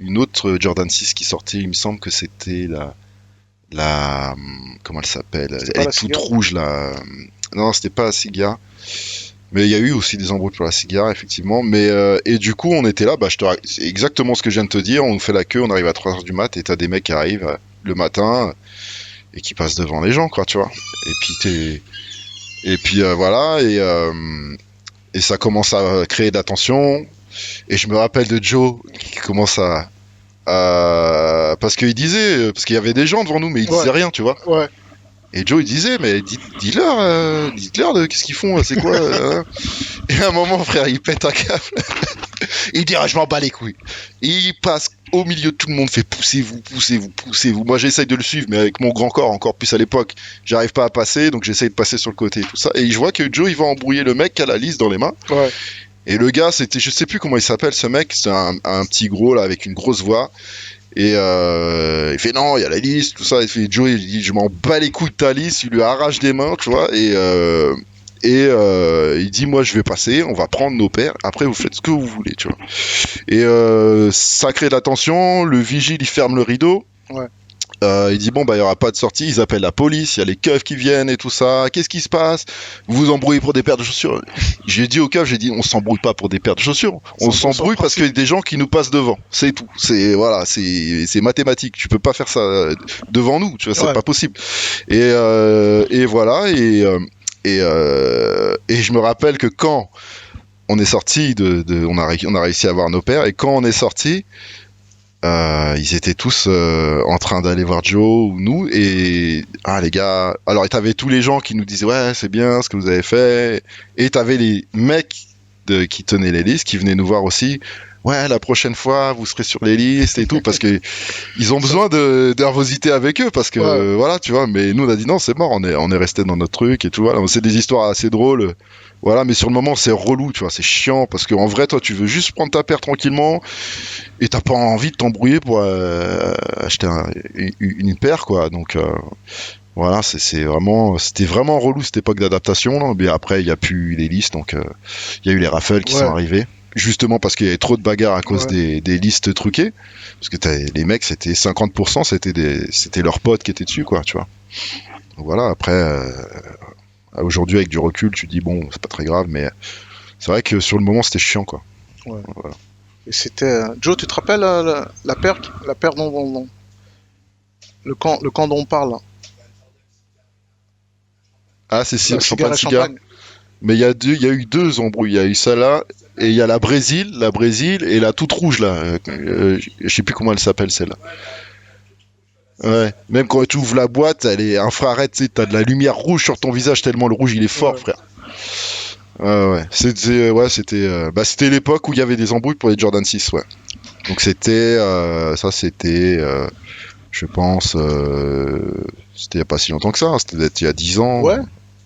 une autre Jordan 6 qui sortait, il me semble que c'était comment elle s'appelle? C'est Elle pas la est toute cigare. rouge là. Non, c'était pas la cigare. Mais il y a eu aussi des embrouilles pour la cigare, effectivement. Mais et du coup, on était là, bah c'est exactement ce que je viens de te dire. On nous fait la queue, on arrive à 3h du mat et t'as des mecs qui arrivent le matin et qui passent devant les gens, quoi, tu vois. Voilà et ça commence à créer de la tension. Et je me rappelle de Joe qui commence parce qu'il disait, parce qu'il y avait des gens devant nous, mais il disait Ouais. rien, tu vois. Ouais. Et Joe il disait, mais dites-leur de qu'est-ce qu'ils font, c'est quoi Et à un moment, frère, il pète un câble. Il dit, ah, je m'en bats les couilles. Et il passe au milieu de tout le monde, fait poussez-vous, poussez-vous, poussez-vous. Moi, j'essaye de le suivre, mais avec mon grand corps, encore plus à l'époque, j'arrive pas à passer, donc j'essaye de passer sur le côté et tout ça. Et je vois que Joe, il va embrouiller le mec qui a la liste dans les mains. Ouais. Et le gars, c'était, je sais plus comment il s'appelle, ce mec, c'est un petit gros, là, avec une grosse voix. Et il fait non, il y a la liste, tout ça. Il fait Joe, il dit je m'en bats les couilles de ta liste. Il lui arrache des mains, tu vois. Il dit moi je vais passer, on va prendre nos paires. Après vous faites ce que vous voulez, tu vois. Et ça crée de la tension. Le vigile il ferme le rideau. Ouais. Il dit bon bah il y aura pas de sortie. Ils appellent la police. Il y a les keufs qui viennent et tout ça. Qu'est-ce qui se passe? Vous vous embrouillez pour des paires de chaussures? J'ai dit au keuf, j'ai dit on s'embrouille pas pour des paires de chaussures. On s'embrouille parce qu'il y a des gens qui nous passent devant. C'est tout. C'est voilà, c'est mathématique. Tu peux pas faire ça devant nous. Tu vois, c'est Ouais. pas possible. Et voilà et je me rappelle que quand on est sorti on a réussi à avoir nos paires et quand on est sorti. Ils étaient tous en train d'aller voir Joe ou nous et les gars, alors t'avais tous les gens qui nous disaient ouais c'est bien ce que vous avez fait et t'avais les mecs qui tenaient les listes qui venaient nous voir aussi ouais la prochaine fois vous serez sur les listes et tout parce que ils ont besoin de nervosité avec eux parce que Ouais. voilà tu vois mais nous on a dit non c'est mort on est resté dans notre truc et tout voilà c'est des histoires assez drôles voilà mais sur le moment c'est relou tu vois c'est chiant parce qu'en vrai toi tu veux juste prendre ta paire tranquillement et t'as pas envie de t'embrouiller pour acheter une paire quoi donc voilà c'était vraiment relou cette époque d'adaptation là. Mais après il y a plus les listes donc il y a eu les raffles qui Ouais. sont arrivés justement parce qu'il y avait trop de bagarres à cause Ouais. des listes truquées parce que les mecs c'était 50% c'était leurs potes qui étaient dessus quoi tu vois donc voilà après aujourd'hui avec du recul tu dis bon c'est pas très grave mais c'est vrai que sur le moment c'était chiant quoi Ouais. voilà. Et c'était Joe, tu te rappelles la paire le camp dont on parle, là. Ah c'est La champagne cigare et cigare. champagne. Mais il y a eu deux embrouilles. Il y a eu celle-là et il y a la Brésil et la toute rouge là. Je sais plus comment elle s'appelle celle-là. Ouais. Même quand tu ouvres la boîte, elle est infrared. Tu sais, t'as de la lumière rouge sur ton visage tellement le rouge il est fort, Ouais. frère. Ouais. C'était l'époque où il y avait des embrouilles pour les Jordan 6, ouais. Donc c'était je pense c'était il y a pas si longtemps que ça. C'était il y a 10 ans. Ouais.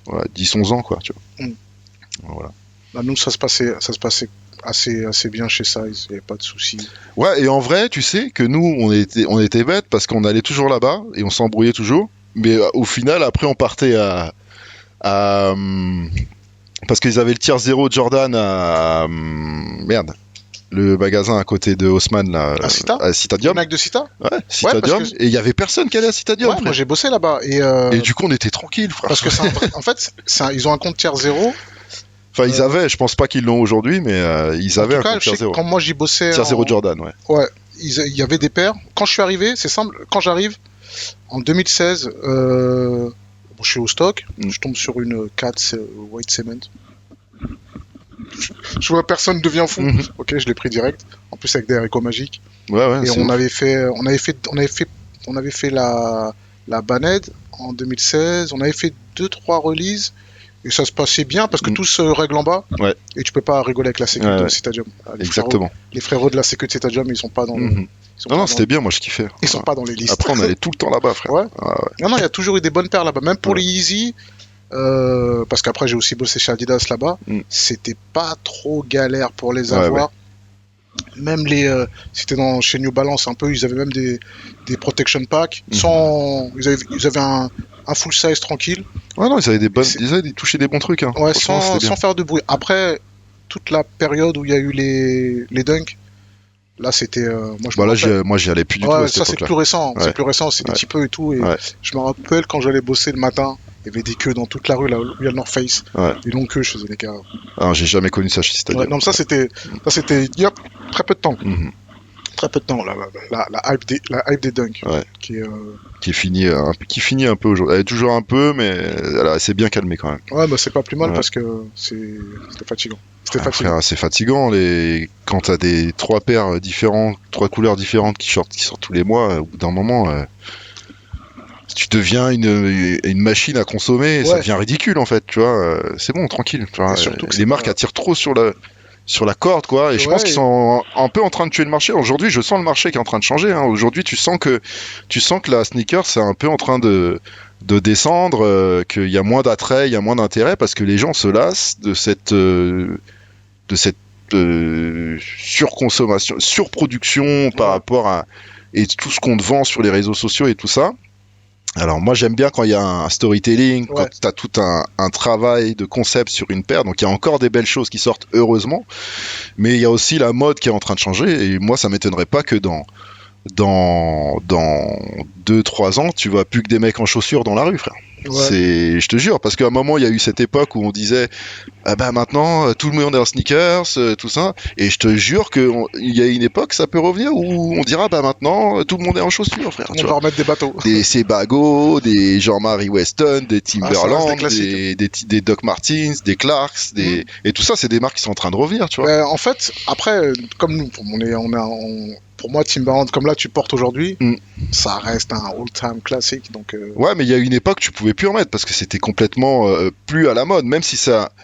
Ouais, 10-11 ans quoi. Tu vois. Mm. Voilà. Bah, nous, ça se passait assez bien chez Size, il n'y avait pas de soucis. Ouais, et en vrai, tu sais que nous, on était bêtes parce qu'on allait toujours là-bas et on s'embrouillait toujours. Mais au final, après, on partait parce qu'ils avaient le tiers 0 de Jordan merde. Le magasin à côté de Haussmann, là, À Cita? à Le Citadium. mec de Cita? Ouais, Citadium. parce que- Et il y avait personne qui allait à Citadium, Ouais, moi frère. j'ai bossé là-bas. Et du coup, on était tranquille, frère. Parce que en fait, ils ont un compte tiers zéro. Enfin, ils avaient, je pense pas qu'ils l'ont aujourd'hui, mais ils En avaient tout un cas, compte je tiers sais que 0. quand moi j'y bossais. Tiers 0 Jordan, ouais. Ouais, il y avait des paires. Quand je suis arrivé, c'est simple. Quand j'arrive, en 2016, je suis au stock. Je tombe sur une 4 White Cement. Je vois personne devient fou. Mhm. Ok, je l'ai pris direct. En plus avec des haricots magiques. Ouais, Et c'est ouf. on avait fait la Baned en 2016. On avait fait 2-3 releases. Et ça se passait bien parce que tout se règle en bas. Ouais. Et tu peux pas rigoler avec la sécurité Ouais, de ouais. Citadium. Exactement. Les frérots de la sécurité de Citadium, ils sont pas dans le, Mhm. ils Non, c'était bien, moi je kiffais. Ils sont pas dans les listes. Après, on allait tout le temps là-bas, frère. Ouais. Non, il y a toujours eu des bonnes paires là-bas. Même pour les Yeezy, parce qu'après j'ai aussi bossé chez Adidas là-bas, c'était pas trop galère pour les avoir. Même si t'es chez New Balance un peu, ils avaient même des protection packs ils avaient un full size tranquille. Ouais, non, ils avaient touché des bons trucs. Hein. Ouais, sans faire de bruit. Après, toute la période où il y a eu les dunks, là c'était. Moi j'y allais plus du tout à cette ça c'est époque-là. plus récent. C'est plus récent, c'est des petits peu et tout. Et je me rappelle quand j'allais bosser le matin, il y avait des queues dans toute la rue là où il y a le North Face. Des longues queues, je faisais les gars. Alors, j'ai jamais connu ça chez Stadium. Non, ça c'était très peu de temps. Très peu de temps, la hype des dunks. Qui finit un peu aujourd'hui. Elle est toujours un peu, mais elle s'est bien calmée quand même. Ouais, bah c'est pas plus mal parce que c'était fatigant. Frère, c'est fatigant quand t'as trois paires différentes, trois couleurs différentes qui sortent tous les mois. Au bout d'un moment, tu deviens une machine à consommer. Ça devient ridicule en fait. Tu vois, c'est bon, tranquille. Tu vois, les marques attirent trop sur la corde, quoi. Et je pense qu'ils sont un peu en train de tuer le marché. Aujourd'hui, je sens le marché qui est en train de changer. Hein. Aujourd'hui, tu sens que la sneaker, c'est un peu en train de descendre, qu'il y a moins d'attrait, il y a moins d'intérêt, parce que les gens se lassent de cette surconsommation, surproduction par rapport à et tout ce qu'on te vend sur les réseaux sociaux et tout ça. Alors moi j'aime bien quand il y a un storytelling, quand tu as tout un travail de concept sur une paire, donc il y a encore des belles choses qui sortent heureusement, mais il y a aussi la mode qui est en train de changer, et moi ça m'étonnerait pas que dans 2-3 ans tu vois plus que des mecs en chaussures dans la rue, frère. Je te jure, parce qu'à un moment il y a eu cette époque où on disait maintenant tout le monde est en sneakers, tout ça, et je te jure qu'il y a une époque, ça peut revenir où on dira maintenant tout le monde est en chaussures, frère. On va remettre des bateaux, des Sebago, des Jean-Marie Weston, des Timberland, des Doc Martens, des Clarks, et tout ça c'est des marques qui sont en train de revenir, tu vois. En fait, après, comme nous pour moi, Timberland, comme là tu portes aujourd'hui, ça reste un all-time classique. Donc, ouais, mais il y a une époque tu pouvais plus en mettre parce que c'était complètement plus à la mode. Même si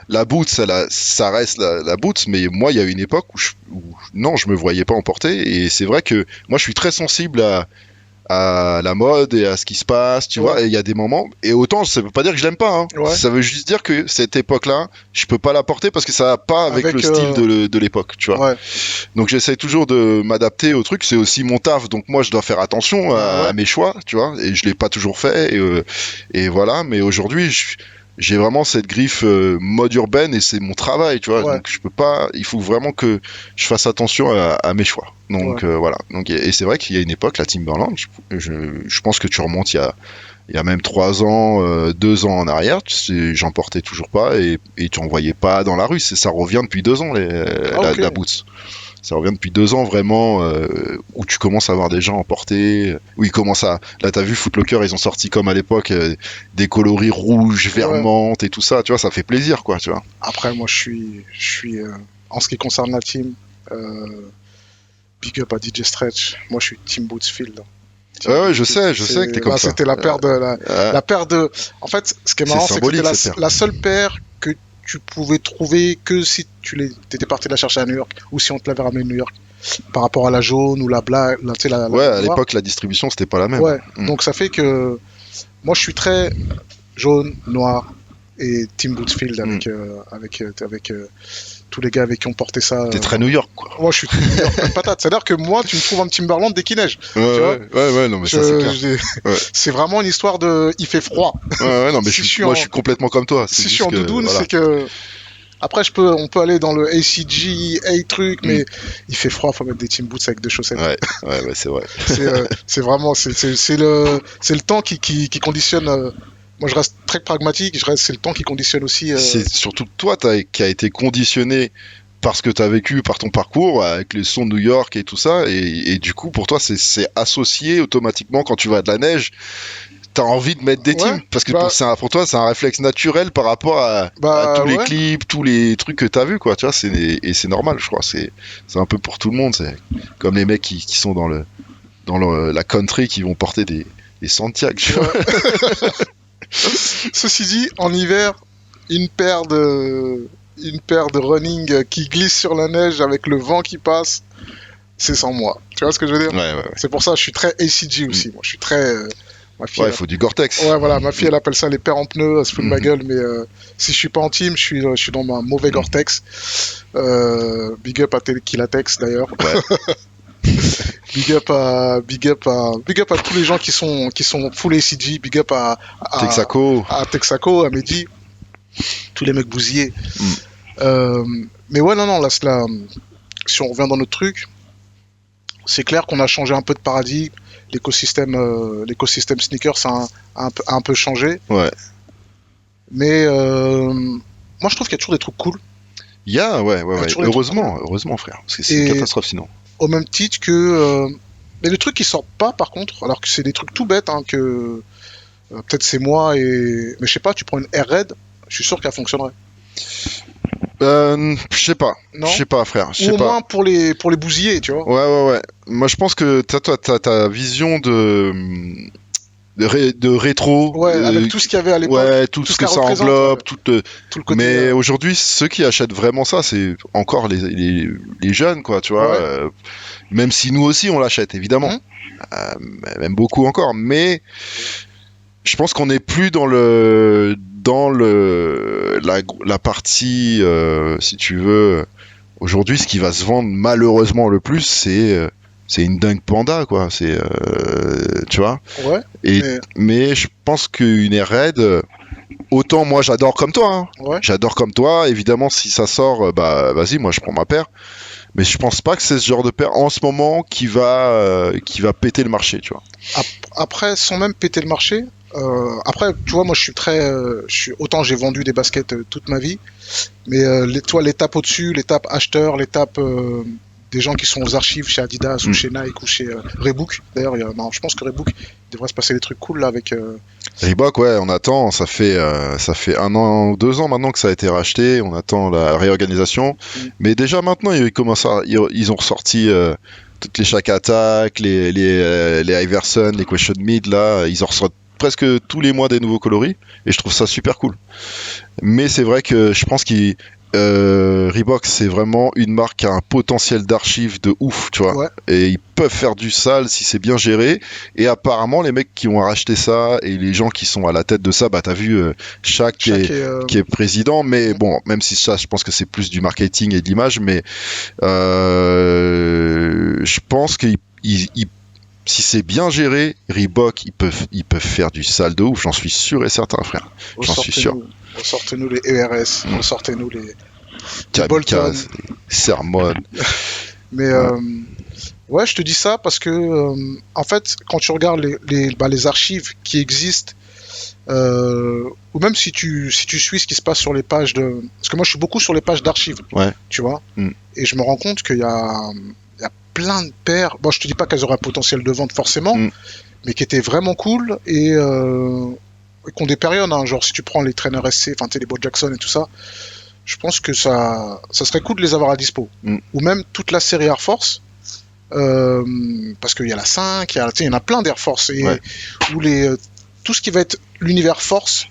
la boots, ça reste la boots, mais moi il y a une époque où non, je me voyais pas en porter. Et c'est vrai que moi je suis très sensible à la mode et à ce qui se passe, tu vois, et il y a des moments, et autant ça veut pas dire que je l'aime pas, hein. Ça veut juste dire que cette époque-là, je peux pas la porter parce que ça va pas avec le style de l'époque, tu vois. Donc j'essaie toujours de m'adapter au truc, c'est aussi mon taf, donc moi je dois faire attention à mes choix, tu vois, et je l'ai pas toujours fait, et voilà, mais aujourd'hui j'ai vraiment cette griffe mode urbaine et c'est mon travail, tu vois. Donc je peux pas, il faut vraiment que je fasse attention à mes choix. Donc voilà. Donc et c'est vrai qu'il y a une époque, la Timberland, je pense que tu remontes il y a même 3 ans, 2 ans en arrière, j'en portais toujours pas et tu en voyais pas dans la rue. Ça revient depuis 2 ans la boots. Ça revient depuis 2 ans vraiment où tu commences à avoir des gens emportés, où ils commencent à... Là t'as vu Foot Locker, ils ont sorti comme à l'époque des coloris rouges, vert menthe et tout ça, tu vois, ça fait plaisir quoi, tu vois. Après moi je suis en ce qui concerne la team, big up à DJ Stretch, moi je suis Team Bootsfield. Ouais, je sais que t'es comme ça. C'était la paire de... En fait, ce qui est marrant, c'est que c'était la seule paire que tu pouvais trouver que si tu étais parti la chercher à New York ou si on te l'avait ramené de New York par rapport à la jaune ou la black, à l'époque la distribution c'était pas la même. Donc ça fait que moi je suis très jaune, noir et Team Bootsfield avec tous les gars avec qui on portait ça. T'es très New York quoi. Moi je suis très New York comme patate. C'est-à-dire que moi tu me trouves en Timberland dès qu'il neige. Ouais, non mais ça c'est clair. C'est vraiment une histoire de il fait froid. Ouais, non mais je suis complètement comme toi. Si je suis en doudoune, c'est que après on peut aller dans le ACG, truc, mais il fait froid, faut mettre des team boots avec des chaussettes. Ouais, c'est vrai. C'est vraiment c'est le temps qui conditionne. Moi, je reste très pragmatique. C'est le temps qui conditionne aussi. C'est surtout toi qui a été conditionné par ce que tu as vécu, par ton parcours, avec les sons de New York et tout ça. Et du coup, pour toi, c'est associé automatiquement quand tu vas à de la neige. T'as envie de mettre des teams parce que pour toi, c'est un réflexe naturel par rapport à tous les clips, tous les trucs que t'as vu, quoi. Tu vois, et c'est normal, je crois. C'est un peu pour tout le monde. C'est comme les mecs qui sont dans la country qui vont porter des Santiago. Tu vois. Ceci dit, en hiver, une paire de running qui glisse sur la neige avec le vent qui passe, c'est sans moi. Tu vois ce que je veux dire? Ouais. C'est pour ça, je suis très ACG aussi. Moi, je suis très. Ma fille, Ouais, il faut du Gore-Tex. ouais, voilà, ma fille, elle appelle ça les pères en pneus, elle se fout de ma Mhm. gueule, mais si je suis pas en team, je suis dans ma mauvais Gore-Tex. Big up à Tequilatex d'ailleurs. Ouais. Big up à tous les gens qui sont full ACG. Big up Texaco. à Texaco, à Mehdi, tous les mecs bousillés. Mm. Mais ouais, non, là, si on revient dans notre truc, c'est clair qu'on a changé un peu de paradigme. L'écosystème sneaker, ça a un peu changé. Ouais. Mais moi, je trouve qu'il y a toujours des trucs cool. Ouais. toujours des trucs Heureusement, frère. Parce que c'est Et- une catastrophe sinon. Au même titre que. Mais les trucs qui sortent pas, par contre, alors que c'est des trucs tout bêtes, hein, que peut-être c'est moi et. Mais je sais pas, tu prends une Air Red, je suis sûr qu'elle fonctionnerait. Je sais pas. Non. Je sais pas, frère. Je Ou sais au pas. moins pour les bousiller, tu vois. Ouais. Moi, je pense que t'as ta vision de rétro. Ouais, avec tout ce qu'il y avait à l'époque. Ouais, tout tout ce ce que qu'elle ça représente, englobe. ouais. Tout, Tout le côté. mais aujourd'hui, ceux qui achètent vraiment ça, c'est encore les jeunes, quoi, tu vois. Ouais. Même si nous aussi, on l'achète, évidemment. Mhm. Même beaucoup encore. Mais je pense qu'on n'est plus dans la partie, si tu veux. Aujourd'hui, ce qui va se vendre malheureusement le plus, c'est une Dunk Panda, quoi. Tu vois. Ouais. Mais je pense qu'une Air Red, autant moi j'adore comme toi, hein. Ouais. J'adore comme toi. Évidemment, si ça sort, bah vas-y, moi je prends ma paire. Mais je pense pas que c'est ce genre de paire en ce moment qui va péter le marché, tu vois. Après, sans même péter le marché, après, tu vois, moi je suis autant j'ai vendu des baskets toute ma vie, mais toi, l'étape au-dessus, l'étape acheteur, l'étape des gens qui sont aux archives chez Adidas ou chez Nike ou chez Reebok. D'ailleurs, non, je pense que Reebok, il devrait se passer des trucs cool là avec. Reebok, ouais, on attend. Ça fait 1 an ou 2 ans maintenant que ça a été racheté. On attend la réorganisation. Mais déjà maintenant, ils ont ressorti toutes les Shaq Attack, les Iverson, les Question Mid. Là, ils en ressortent presque tous les mois des nouveaux coloris. Et je trouve ça super cool. Mais c'est vrai que je pense qu'ils Reebok, c'est vraiment une marque qui a un potentiel d'archives de ouf, tu vois. Ouais. Et ils peuvent faire du sale si c'est bien géré. Et apparemment, les mecs qui ont racheté ça et les gens qui sont à la tête de ça, bah t'as vu Shaq qui est président, mais bon, même si ça, je pense que c'est plus du marketing et de l'image, mais je pense que si c'est bien géré, Reebok, ils peuvent faire du sale de ouf, j'en suis sûr et certain, frère. J'en suis sûr. Ressortez-nous les ERS, ressortez-nous les Bolton. Kamikaze, Sermon. Mais ouais, je te dis ça parce que en fait, quand tu regardes les archives qui existent, ou même si tu suis ce qui se passe sur les pages de, parce que moi je suis beaucoup sur les pages d'archives, Ouais. tu vois, et je me rends compte qu'il y a plein de paires. Bon, je te dis pas qu'elles auraient un potentiel de vente forcément, mais qui étaient vraiment cool et qui ont des périodes, hein, genre si tu prends les traîneurs SC, enfin les Bo Jackson et tout ça, je pense que ça serait cool de les avoir à dispo. Ou même toute la série Air Force, parce qu'il y a la 5, il y en a plein d'Air Force, et où tout ce qui va être l'univers Force,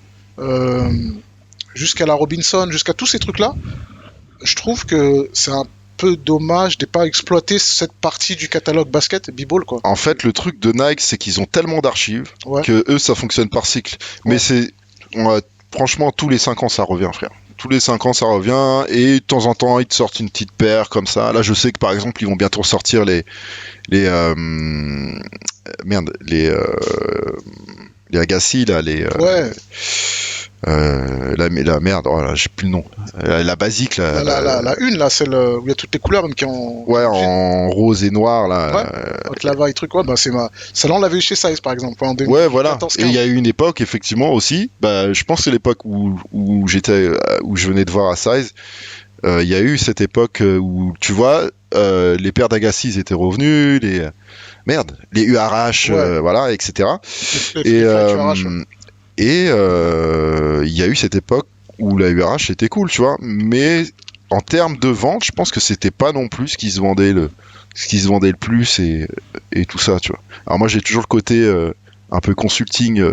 jusqu'à la Robinson, jusqu'à tous ces trucs-là, je trouve que c'est un peu dommage de pas exploiter cette partie du catalogue basket b-ball, quoi. En fait, le truc de Nike, c'est qu'ils ont tellement d'archives que eux, ça fonctionne par cycle. Mais franchement, tous les 5 ans, ça revient, frère. Tous les 5 ans, ça revient, et de temps en temps, ils te sortent une petite paire comme ça. Là, je sais que par exemple, ils vont bientôt sortir les Agassi, là, la merde, oh là, j'ai plus le nom. La basique, là. La une, là, celle où il y a toutes les couleurs, même qui ont. Ouais, en rose et noir, là. Ouais, lava et truc, ouais, bah c'est celle-là, on l'avait eu chez Size, par exemple. En 2014, ouais, voilà. 15. Et il y a eu une époque, effectivement, aussi. Bah, je pense que c'est l'époque où je venais de voir à Size. Il y a eu cette époque où, tu vois, les paires d'Agassi, ils étaient revenus, les URH, voilà, etc. Et il y a eu cette époque où la URH était cool, tu vois. Mais en termes de vente, je pense que c'était pas non plus ce qui se vendait le plus et tout ça, tu vois. Alors moi, j'ai toujours le côté un peu consulting,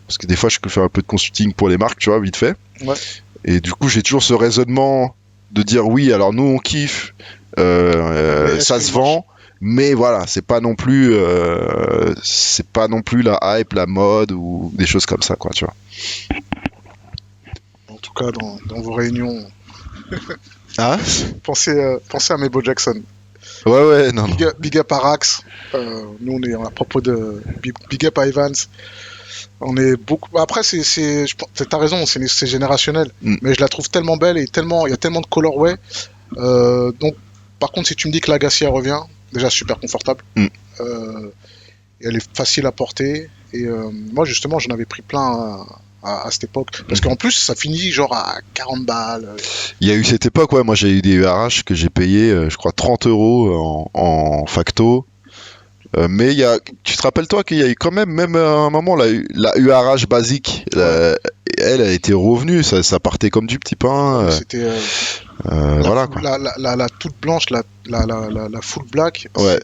parce que des fois, je peux faire un peu de consulting pour les marques, tu vois, vite fait. Ouais. Et du coup, j'ai toujours ce raisonnement de dire oui, alors nous, on kiffe, ça se vend. Mais voilà, c'est pas non plus la hype, la mode ou des choses comme ça, quoi, tu vois. En tout cas, dans vos réunions, Ah pensez à Mabo Jackson. ouais, non, non. Big up à Rax. Nous, on est à propos de Big up à Evans. On est beaucoup. Après, t'as raison, c'est générationnel. Mm. Mais je la trouve tellement belle et il y a tellement de colorway. Donc, par contre, si tu me dis que la Garcia revient, déjà super confortable. Mm. Et elle est facile à porter. Et moi, justement, j'en avais pris plein à cette époque. Parce qu'en plus, ça finit genre à 40 balles. Il y a eu cette époque, ouais, moi j'ai eu des URH que j'ai payé, je crois, 30 euros en facto. Mais tu te rappelles toi qu'il y a eu quand même à un moment la URH basique, elle a été revenue, ça partait comme du petit pain. C'était Voilà quoi. la toute blanche, la full black, Ouais.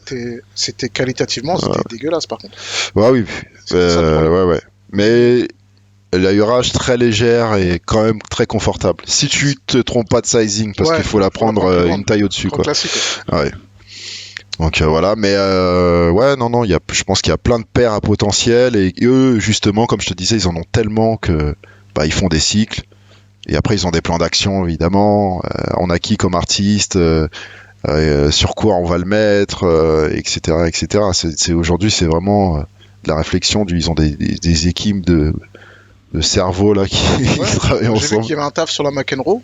c'était qualitativement, c'était dégueulasse par contre. Ouais, oui. C'est ça le problème. Ouais. Mais la URH très légère et quand même très confortable. Si tu te trompes pas de sizing, parce qu'il faut la prendre une taille au-dessus, quoi. Classique. Ouais. Donc voilà, mais ouais, non, je pense qu'il y a plein de paires à potentiel et eux, justement, comme je te disais, ils en ont tellement que ils font des cycles et après ils ont des plans d'action évidemment. On a qui comme artiste, sur quoi on va le mettre, etc. Aujourd'hui, c'est vraiment de la réflexion. Ils ont des équipes de cerveaux là qui travaillent J'ai vu ensemble. qu'il y avait un taf sur la McEnroe.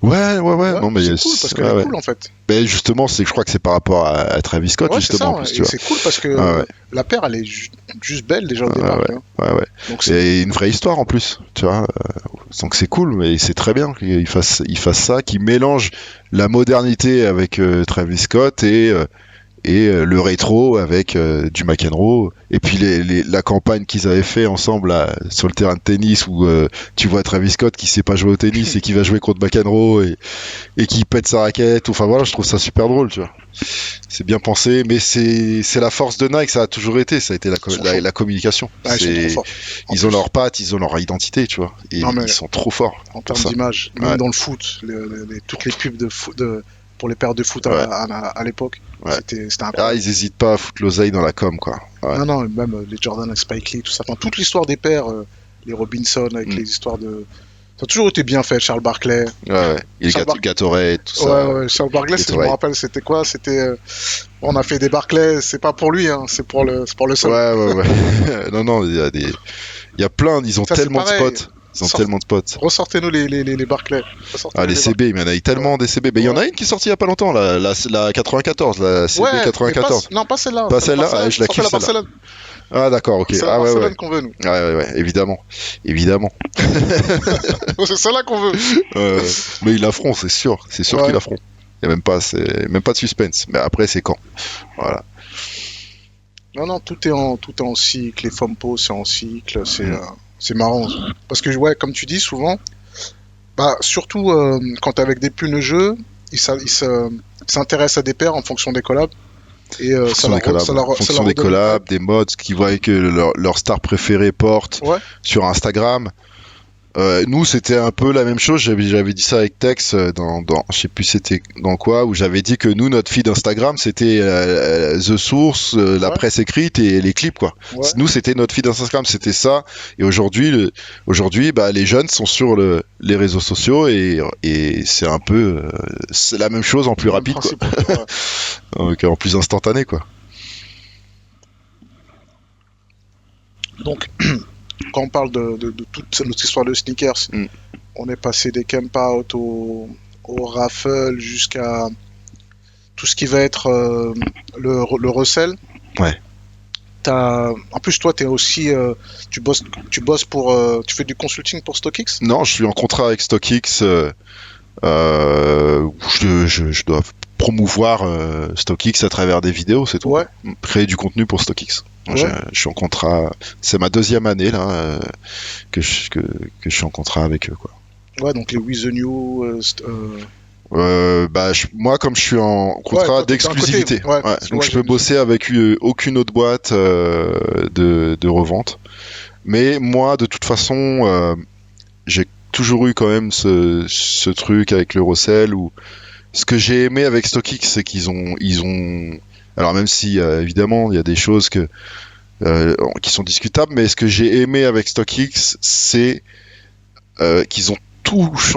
Ouais. Non, mais c'est cool parce qu'elle est cool en fait. Mais justement, je crois que c'est par rapport à Travis Scott, Ouais, justement. c'est ça, En plus, tu vois. c'est cool parce que la paire elle est juste belle déjà au départ. Ouais. Donc c'est une vraie histoire en plus, tu vois. Donc c'est cool, mais c'est très bien qu'il fasse ça, qu'il mélange la modernité avec Travis Scott et le rétro avec du McEnroe et puis la campagne qu'ils avaient fait ensemble là, sur le terrain de tennis où tu vois Travis Scott qui sait pas jouer au tennis et qui va jouer contre McEnroe et qui pète sa raquette. Enfin voilà, je trouve ça super drôle, tu vois. C'est bien pensé, mais c'est la force de Nike, ça a toujours été, ça a été la communication. Ouais, ils sont trop forts. Ils ont leurs pattes, ils ont leur identité, tu vois. Et ils sont trop forts. En termes d'image, même dans le foot, toutes les pubs pour les paires de foot à l'époque. Ouais. C'était incroyable. Ils hésitent pas à foutre l'oseille dans la com, quoi. Ouais. Non, même les Jordan avec Spike Lee, tout ça. Enfin, toute l'histoire des paires, les Robinson avec les histoires de. Ça a toujours été bien fait, Charles Barkley. Ouais. Et les Gatorade, tout ça. Ouais, Charles Barkley, je me rappelle, c'était quoi? C'était. On a fait des Barkley, c'est pas pour lui, hein, c'est pour le seul. Ouais. non, il y a plein, ils ont tellement de spots. Ils ont tellement de spots. Ressortez-nous les Barclay. Les CB, il y en a eu tellement des CB. Mais il y en a une qui est sortie il y a pas longtemps, la 94, la CB 94. Non, pas celle-là. Pas celle-là, je la kiffe celle-là. Ah d'accord, ok. C'est la Barcelone qu'on veut, nous. Ouais, évidemment. C'est celle-là qu'on veut. Mais ils la feront, c'est sûr. C'est sûr qu'ils la feront. Il n'y a même pas de suspense. Mais après, c'est quand. Voilà. Non, tout est en cycle. Les Fompo, c'est en cycle. C'est marrant. Parce que, comme tu dis souvent, surtout quand t'es avec des pulls de jeu, ils s'intéressent à des paires en fonction des collabs. Et en fonction des collabs, des mods qu'ils voient que leur star préférée porte sur Instagram. Nous, c'était un peu la même chose. J'avais dit ça avec Tex je sais plus c'était dans quoi, où j'avais dit que nous, notre feed Instagram, c'était The Source, la presse écrite et les clips, quoi. Ouais. Nous, c'était notre feed Instagram, c'était ça. Et aujourd'hui, les jeunes sont sur les réseaux sociaux et c'est un peu, c'est la même chose en plus rapide, quoi. Donc, en plus instantané, quoi. Donc. Quand on parle de toute notre histoire de sneakers, on est passé des camp out au raffle jusqu'à tout ce qui va être le resell. Ouais. En plus, toi, t'es aussi, tu bosses tu fais du consulting pour StockX? Non, je suis en contrat avec StockX. Je dois promouvoir StockX à travers des vidéos, c'est tout. Ouais. Créer du contenu pour StockX. Je suis en contrat. C'est ma 2e année là que je suis en contrat avec eux, quoi. Ouais, donc les With the New. Moi, comme je suis en contrat d'exclusivité, donc je peux bosser avec aucune autre boîte de revente. Mais moi, de toute façon, j'ai toujours eu quand même ce truc avec le resell où ce que j'ai aimé avec StockX, c'est qu'ils ont Alors même si évidemment il y a des choses qui sont discutables, mais ce que j'ai aimé avec StockX, c'est qu'ils ont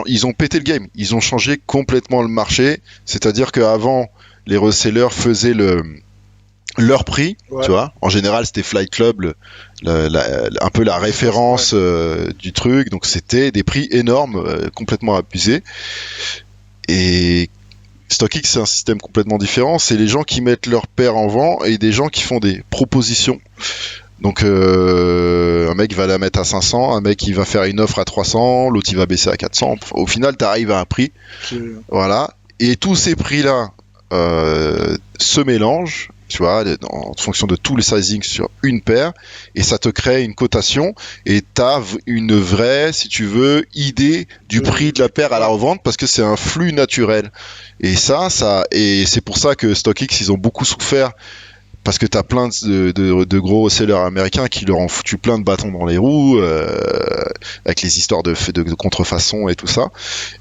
ils ont pété le game, ils ont changé complètement le marché. C'est-à-dire qu'avant, les resellers faisaient leur prix, tu vois. En général, c'était Flight Club, un peu la référence du truc. Donc, c'était des prix énormes, complètement abusés. Et StockX, c'est un système complètement différent. C'est les gens qui mettent leur paire en vente et des gens qui font des propositions. Donc, un mec va la mettre à 500, un mec il va faire une offre à 300, l'autre il va baisser à 400. Au final, tu arrives à un prix. Voilà. Et tous ces prix-là se mélangent, tu vois, en fonction de tous les sizings sur une paire, et ça te crée une cotation, et t'as une vraie, si tu veux, idée du prix de la paire à la revente, parce que c'est un flux naturel. Et et c'est pour ça que StockX, ils ont beaucoup souffert, parce que t'as plein de gros sellers américains qui leur ont foutu plein de bâtons dans les roues, avec les histoires de contrefaçon et tout ça.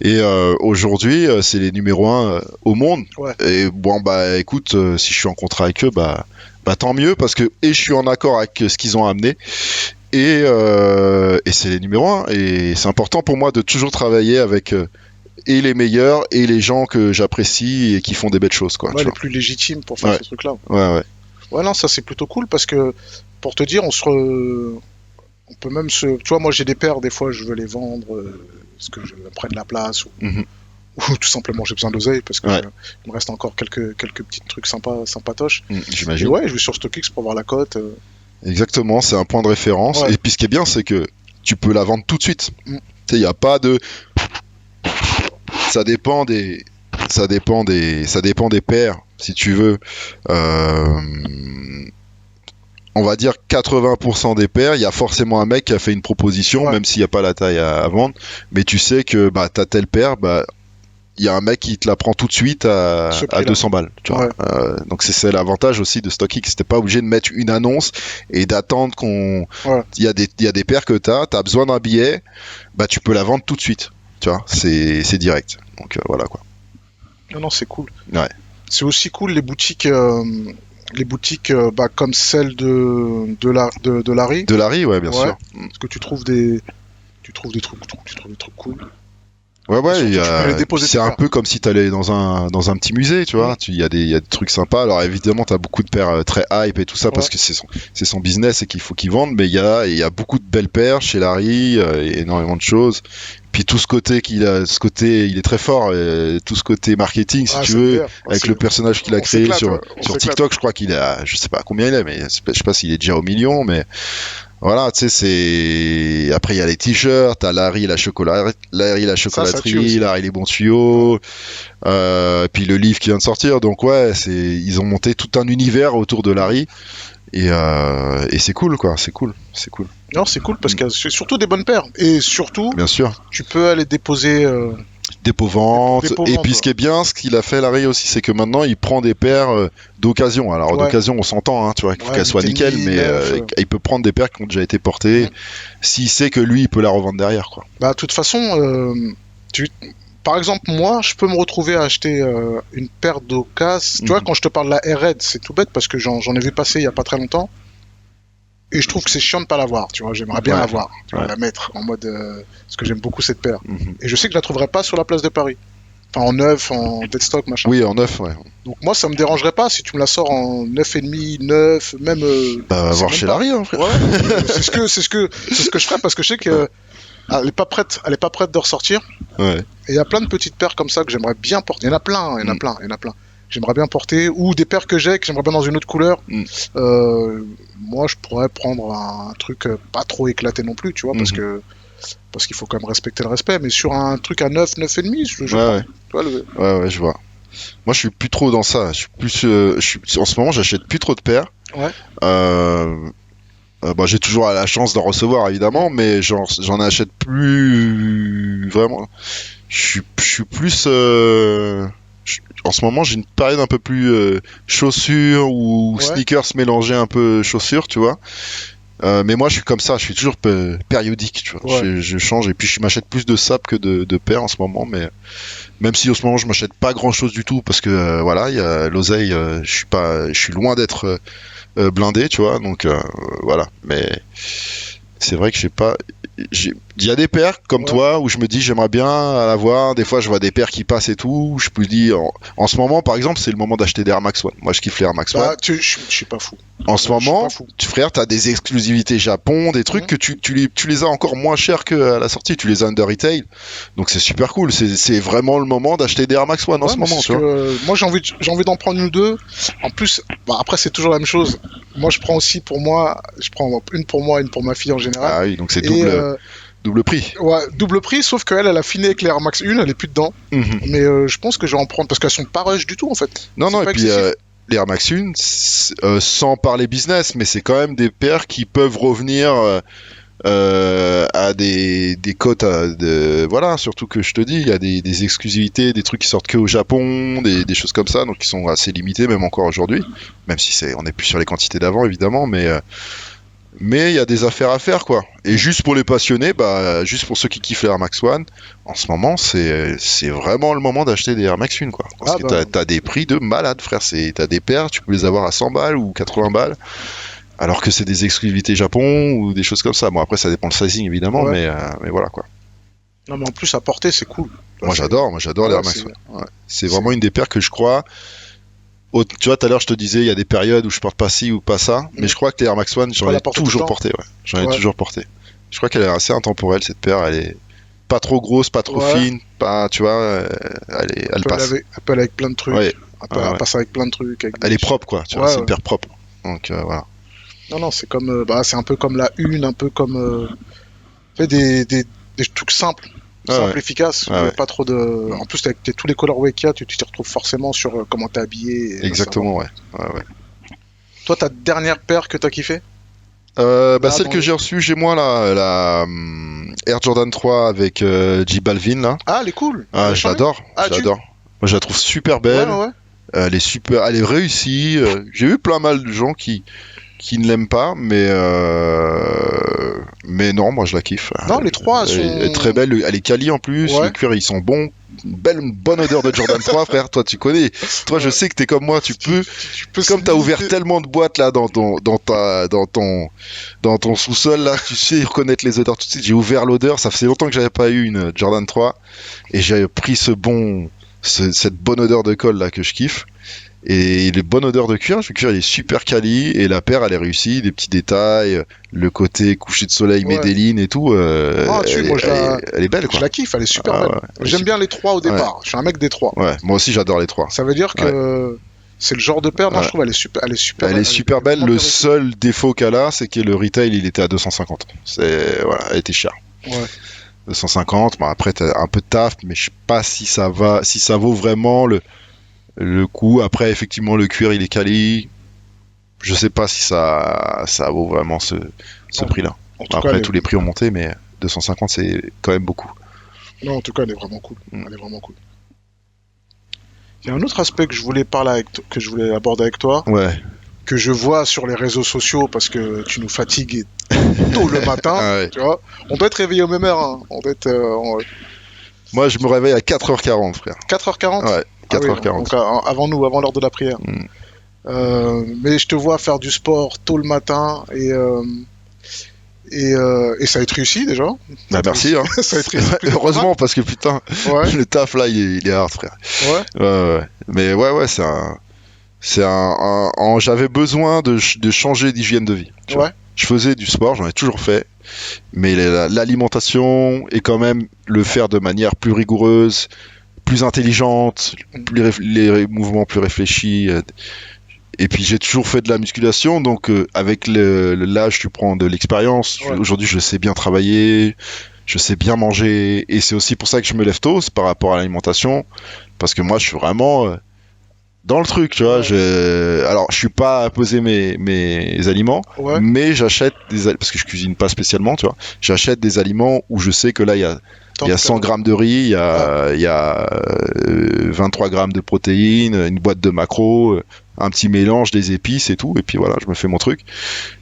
Et aujourd'hui, c'est les numéros 1 au monde. Et bon, bah écoute, si je suis en contrat avec eux, bah tant mieux, parce que je suis en accord avec ce qu'ils ont amené. Et c'est les numéros 1. Et c'est important pour moi de toujours travailler avec et les meilleurs et les gens que j'apprécie et qui font des belles choses, quoi. Les plus légitimes pour faire ce truc-là. Ouais, non, ça c'est plutôt cool, parce que pour te dire, on peut même tu vois, moi j'ai des paires, des fois je veux les vendre parce que je prenne la place, ou tout simplement j'ai besoin d'oseille, parce que il me reste encore quelques petits trucs sympatoches. J'imagine. Et ouais, je vais sur StockX pour voir la cote. Exactement, c'est un point de référence. Et puis ce qui est bien, c'est que tu peux la vendre tout de suite. Tu sais, il n'y a pas de... Ça dépend des paires, si tu veux. On va dire 80% des paires, il y a forcément un mec qui a fait une proposition, même s'il n'y a pas la taille à vendre. Mais tu sais que t'as telle paire, il y a un mec qui te la prend tout de suite à 200 balles. Tu vois. Donc c'est l'avantage aussi de StockX. T'es pas obligé de mettre une annonce et d'attendre qu'on... Il y a des paires que t'as besoin d'un billet, tu peux la vendre tout de suite. Tu vois, c'est direct. Donc voilà, quoi. Non, c'est cool. Ouais. C'est aussi cool les boutiques comme celle de Larry. De Larry, ouais, bien sûr. Parce que tu trouves des trucs cool. C'est un peu comme si tu allais dans un petit musée, tu vois. Il y a des trucs sympas. Alors évidemment, tu as beaucoup de paires très hype et tout ça, parce que c'est son business et qu'il faut qu'il vende, mais il y a beaucoup de belles paires chez Larry, énormément de choses. Puis tout ce côté il est très fort, tout ce côté marketing, si tu veux, avec le personnage qu'il a créé sur TikTok. Je crois qu'il a, je sais pas combien il est, mais je sais pas s'il est déjà au million, mais voilà, tu sais, après il y a les t-shirts, t'as Larry la chocolaterie, Larry les bons tuyaux, puis le livre qui vient de sortir. Donc ils ont monté tout un univers autour de Larry. Et c'est cool, quoi. C'est cool. Non, c'est cool, parce que c'est surtout des bonnes paires. Et surtout, bien sûr, tu peux aller déposer dépôt-vente. Et puis ce qui est bien, ce qu'il a fait Larry aussi, c'est que maintenant il prend des paires d'occasion. Alors d'occasion, on s'entend, hein, tu vois, qu'elle soit nickel, mais il peut prendre des paires qui ont déjà été portées, s'il sait que lui il peut la revendre derrière, quoi. De toute façon, par exemple, moi, je peux me retrouver à acheter une paire d'occasions. Tu vois, quand je te parle de la Red, c'est tout bête, parce que j'en ai vu passer il y a pas très longtemps. Et je trouve que c'est chiant de pas l'avoir, tu vois. J'aimerais bien l'avoir, la mettre en mode... parce que j'aime beaucoup cette paire. Et je sais que je la trouverai pas sur la place de Paris. Enfin, en neuf, en dead stock, machin. Oui, en neuf, ouais. Donc moi, ça me dérangerait pas si tu me la sors en 9,5, 9, même... voir chez Larry, hein, frère. C'est ce que je ferais, parce que je sais que... Elle est pas prête de ressortir. Et il y a plein de petites paires comme ça que j'aimerais bien porter. Il y en a plein. J'aimerais bien porter, ou des paires que j'aimerais bien dans une autre couleur. Moi, je pourrais prendre un truc pas trop éclaté non plus, tu vois, parce qu'il faut quand même respecter le respect. Mais sur un truc à 9, 9,5, je vois. Moi, je suis plus trop dans ça. Je suis plus, en ce moment, j'achète plus trop de paires. J'ai toujours la chance d'en recevoir, évidemment, mais j'en achète plus vraiment. Je suis plus en ce moment, j'ai une période un peu plus chaussures ou sneakers mélangés un peu chaussures, tu vois. Mais moi, je suis comme ça, je suis toujours périodique, tu vois. Ouais. Je change et puis je m'achète plus de sap que de paires en ce moment, mais même si en ce moment je m'achète pas grand chose du tout parce que voilà, il y a l'oseille, je suis loin d'être blindé, tu vois. Donc voilà, mais c'est vrai que il y a des paires comme Ouais. toi où je me dis j'aimerais bien l'avoir. Des fois, je vois des paires qui passent et tout. Je me dis en ce moment, par exemple, c'est le moment d'acheter des Air Max One. Moi, je kiffe les Air Max One. Bah, je suis pas fou. En ce Je suis pas moment, fou. frère, t'as des exclusivités Japon, des trucs Mhm. que tu les as encore moins chers qu'à la sortie. Tu les as under retail. Donc c'est super cool. C'est vraiment le moment d'acheter des Air Max One en Ouais, ce mais c'est moment, ce tu vois. que moi j'ai envie d'en prendre une ou deux. En plus, bah, après c'est toujours la même chose. Moi je prends aussi pour moi, je prends une pour moi, une pour ma fille en général. Ah oui, donc c'est Et double prix. ouais, double prix, sauf qu'elle, elle a fini avec l'Air Max 1, elle est plus dedans. Mhm. Mais je pense que je vais en prendre parce qu'elles sont pas rush du tout en fait. Non, C'est non, et pas puis excessif. les Air Max 1, sans parler business, mais c'est quand même des paires qui peuvent revenir à des cotes voilà, surtout que je te dis, il y a des exclusivités, des trucs qui sortent que au Japon, des choses comme ça, donc qui sont assez limités même encore aujourd'hui, même si on n'est plus sur les quantités d'avant évidemment, mais il y a des affaires à faire quoi. Et juste pour les passionnés, bah juste pour ceux qui kiffent les Air Max One, en ce moment c'est vraiment le moment d'acheter des Air Max 1 quoi. Parce Ah que bah t'as des prix de malade frère, t'as des paires, tu peux les avoir à 100 balles ou 80 balles. Alors que c'est des exclusivités Japon ou des choses comme ça. Bon, après, ça dépend le sizing évidemment, ouais. mais voilà quoi. Non mais en plus à porter c'est cool. Bah, Moi j'adore ah les ouais, Air Max One. ouais, Ouais. C'est c'est vraiment une des paires que je crois. Tu vois, tout à l'heure, je te disais, il y a des périodes où je porte pas ci ou pas ça, mais Mm. je crois que les Air Max One, Tu j'en vas ai la porter tout le toujours temps. porté. Ouais. J'en ai Ouais. toujours porté. Je crois qu'elle est assez intemporelle cette paire. Elle est pas trop grosse, pas trop Ouais. fine, pas, tu vois, On elle peut passe. aller avec plein de trucs. Ouais, Elle ouais. passe avec plein de trucs. Avec Elle des... est propre quoi. Tu vois, Ouais, c'est une ouais. paire propre. Donc voilà. Non, non, c'est comme, bah, c'est un peu comme la une, un peu comme, fait des trucs simples, Ouais, ouais, simples, efficaces, où il ouais, n'y a ouais. pas trop de. Mm. En plus, avec tous les colorways qu'il y a, tu t'y retrouves forcément sur comment t'es habillé, et ça va. Exactement, ouais. Ouais, ouais. Toi, ta dernière paire que t'as kiffé? Bah Là, celle dans que le. j'ai reçue chez moi là, Air Jordan 3 avec J Balvin là. Ah, elle est cool, elle Ah, est je charmée. l'adore, Ah, je l'adore. Moi, je la trouve super Ouais, belle. ouais. Elle est super, elle est réussie. J'ai vu plein mal de gens qui ne l'aiment pas, mais non, moi je la kiffe. Non, les trois, elles Elle est très sont. belle, elle est quali en plus. Le Ouais, cuir, ils sont bons. Une bonne odeur de Jordan 3, frère. Toi, tu connais. Toi, je ouais. sais que t'es comme moi. Tu peux, Tu peux se comme t'as ouvert limiter. tellement de boîtes là dans ton sous-sol là, tu sais reconnaître les odeurs tout de suite. J'ai ouvert l'odeur, ça faisait longtemps que j'avais pas eu une Jordan 3 et j'avais pris cette bonne odeur de colle là que je kiffe. Et les bonnes odeurs de cuir, le cuir il est super quali et la paire elle est réussie, des petits détails, le côté coucher de soleil Ouais. Medellin et tout, Non, là-dessus, moi, elle est belle je quoi. la kiffe, elle est super Ah belle. ouais, elle est J'aime bien les trois au ouais, départ. Je suis un mec des trois. ouais, moi aussi j'adore les trois. Ça veut dire Ouais, que c'est le genre de paire, non, je ouais. trouve, Elle est super elle est belle. vraiment Le bien réussie. seul défaut qu'elle a, c'est que le retail, il était à 250. Voilà, elle était chère. Ouais. 250. Bon, après, t'as un peu de taf, mais je sais pas si ça vaut vraiment le coup. Après, effectivement, le cuir, il est quali. Je sais pas si ça vaut vraiment ce Non, prix-là. en tout cas, Après, tous les prix ont monté, mais 250, c'est quand même beaucoup. non, en tout cas, elle est vraiment cool. Mm. Elle est vraiment cool. Il y a un autre aspect que je voulais que je voulais aborder avec toi, Ouais. que je vois sur les réseaux sociaux parce que tu nous fatigues tôt le matin, Ah ouais. tu vois. On doit être réveillé au même heure, hein. On doit être Moi, je me réveille à 4h40, frère. 4h40. Ouais, Ah oui, 4h40. donc avant nous, avant l'heure de la prière. Mm. Mais je te vois faire du sport tôt le matin et ça a été réussi déjà. Ça a Bah, été merci, réussi. hein. Ça a été réussi plutôt pas mal. Heureusement, parce que putain, Ouais, le taf là, il est hard, frère. ouais, Ouais, ouais, ouais. Mais ouais, j'avais besoin de changer d'hygiène de vie. Tu vois. ouais. Je faisais du sport, j'en ai toujours fait, mais l'alimentation et quand même le faire de manière plus rigoureuse, plus intelligente, les mouvements plus réfléchis. Et puis j'ai toujours fait de la musculation, donc avec l'âge, tu prends de l'expérience. Ouais. Aujourd'hui, je sais bien travailler, je sais bien manger, et c'est aussi pour ça que je me lève tôt, c'est par rapport à l'alimentation, parce que moi, je suis vraiment dans le truc, tu vois. Alors, je suis pas à peser mes aliments, mais j'achète parce que je cuisine pas spécialement, tu vois. J'achète des aliments où je sais que là, il y a 100 grammes de riz, il y a 23 grammes de protéines, une boîte de macros, un petit mélange, des épices et tout. Et puis voilà, je me fais mon truc.